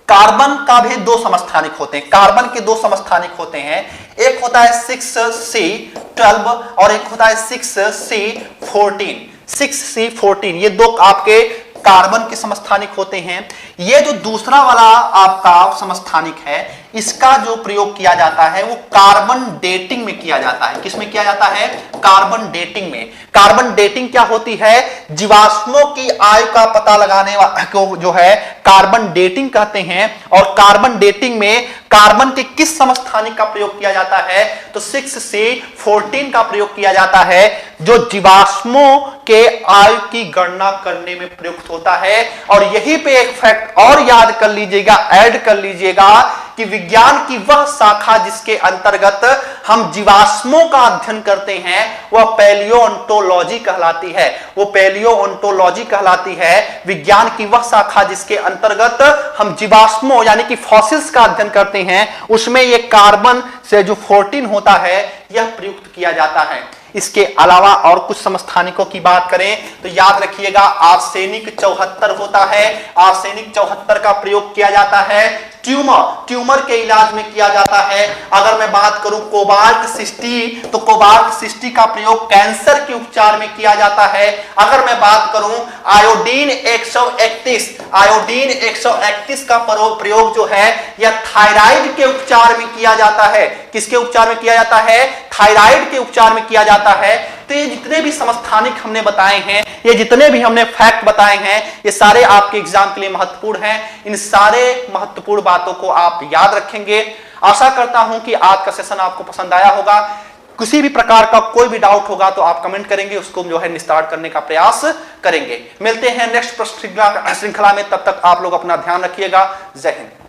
कार्बन का भी दो समस्थानिक होते हैं। कार्बन के दो समस्थानिक होते हैं। एक होता है 6C12 और एक होता है 6C14। 6C14 ये दो आपके कार्बन के समस्थानिक होते हैं। ये जो दूसरा वाला आपका समस्थानिक है, इसका जो प्रयोग किया जाता है वो कार्बन डेटिंग में किया जाता है। किसमें किया जाता है? कार्बन डेटिंग में। कार्बन डेटिंग क्या होती है? जीवाश्मों की आयु का पता लगाने को जो है कार्बन डेटिंग कहते हैं। और कार्बन डेटिंग में कार्बन के किस समस्थानिक का प्रयोग किया जाता है? तो 6C14 का प्रयोग किया जाता है, जो जीवाश्मों के आयु की गणना करने में प्रयुक्त होता है। और यहीं पे एक फैक्ट और याद कर लीजिएगा, ऐड कर लीजिएगा कि विज्ञान की वह शाखा जिसके अंतर्गत हम जीवाश्मों का अध्ययन करते हैं वह पैलियोओंटोलॉजी कहलाती है। वो पैलियोओंटोलॉजी कहलाती है। विज्ञान की वह शाखा जिसके अंतर्गत हम जीवाश्मों यानी कि फॉसिल्स का अध्ययन करते हैं, उसमें यह कार्बन से जो 14 होता है यह प्रयुक्त किया जाता है। इसके अलावा और कुछ समस्थानिकों की बात करें तो याद रखिएगा आर्सेनिक 74 होता है। आर्सेनिक 74 का प्रयोग किया जाता है ट्यूमर के इलाज में किया जाता है। अगर मैं बात करूं कोबाल्ट 60 तो कोबाल्ट 60 का प्रयोग कैंसर के उपचार में किया जाता है। अगर मैं बात करूं आयोडीन 131 का प्रयोग जो है यह थायराइड के उपचार में किया जाता है। किसके उपचार में किया जाता है? थायराइड के उपचार में किया जाता है। तो ये जितने भी समस्थानिक हमने बताए हैं, ये जितने भी हमने फैक्ट बताए हैं, ये सारे आपके एग्जाम के लिए महत्वपूर्ण हैं। इन सारे महत्वपूर्ण बातों को आप याद रखेंगे। आशा करता हूं कि आज का सेशन आपको पसंद आया होगा। किसी भी प्रकार का कोई भी डाउट होगा तो आप कमेंट करेंगे, उसको जो है निस्तार करने का प्रयास करेंगे। मिलते हैं नेक्स्ट प्रश्न श्रृंखला में, तब तक आप लोग अपना ध्यान रखिएगा। जय हिंद।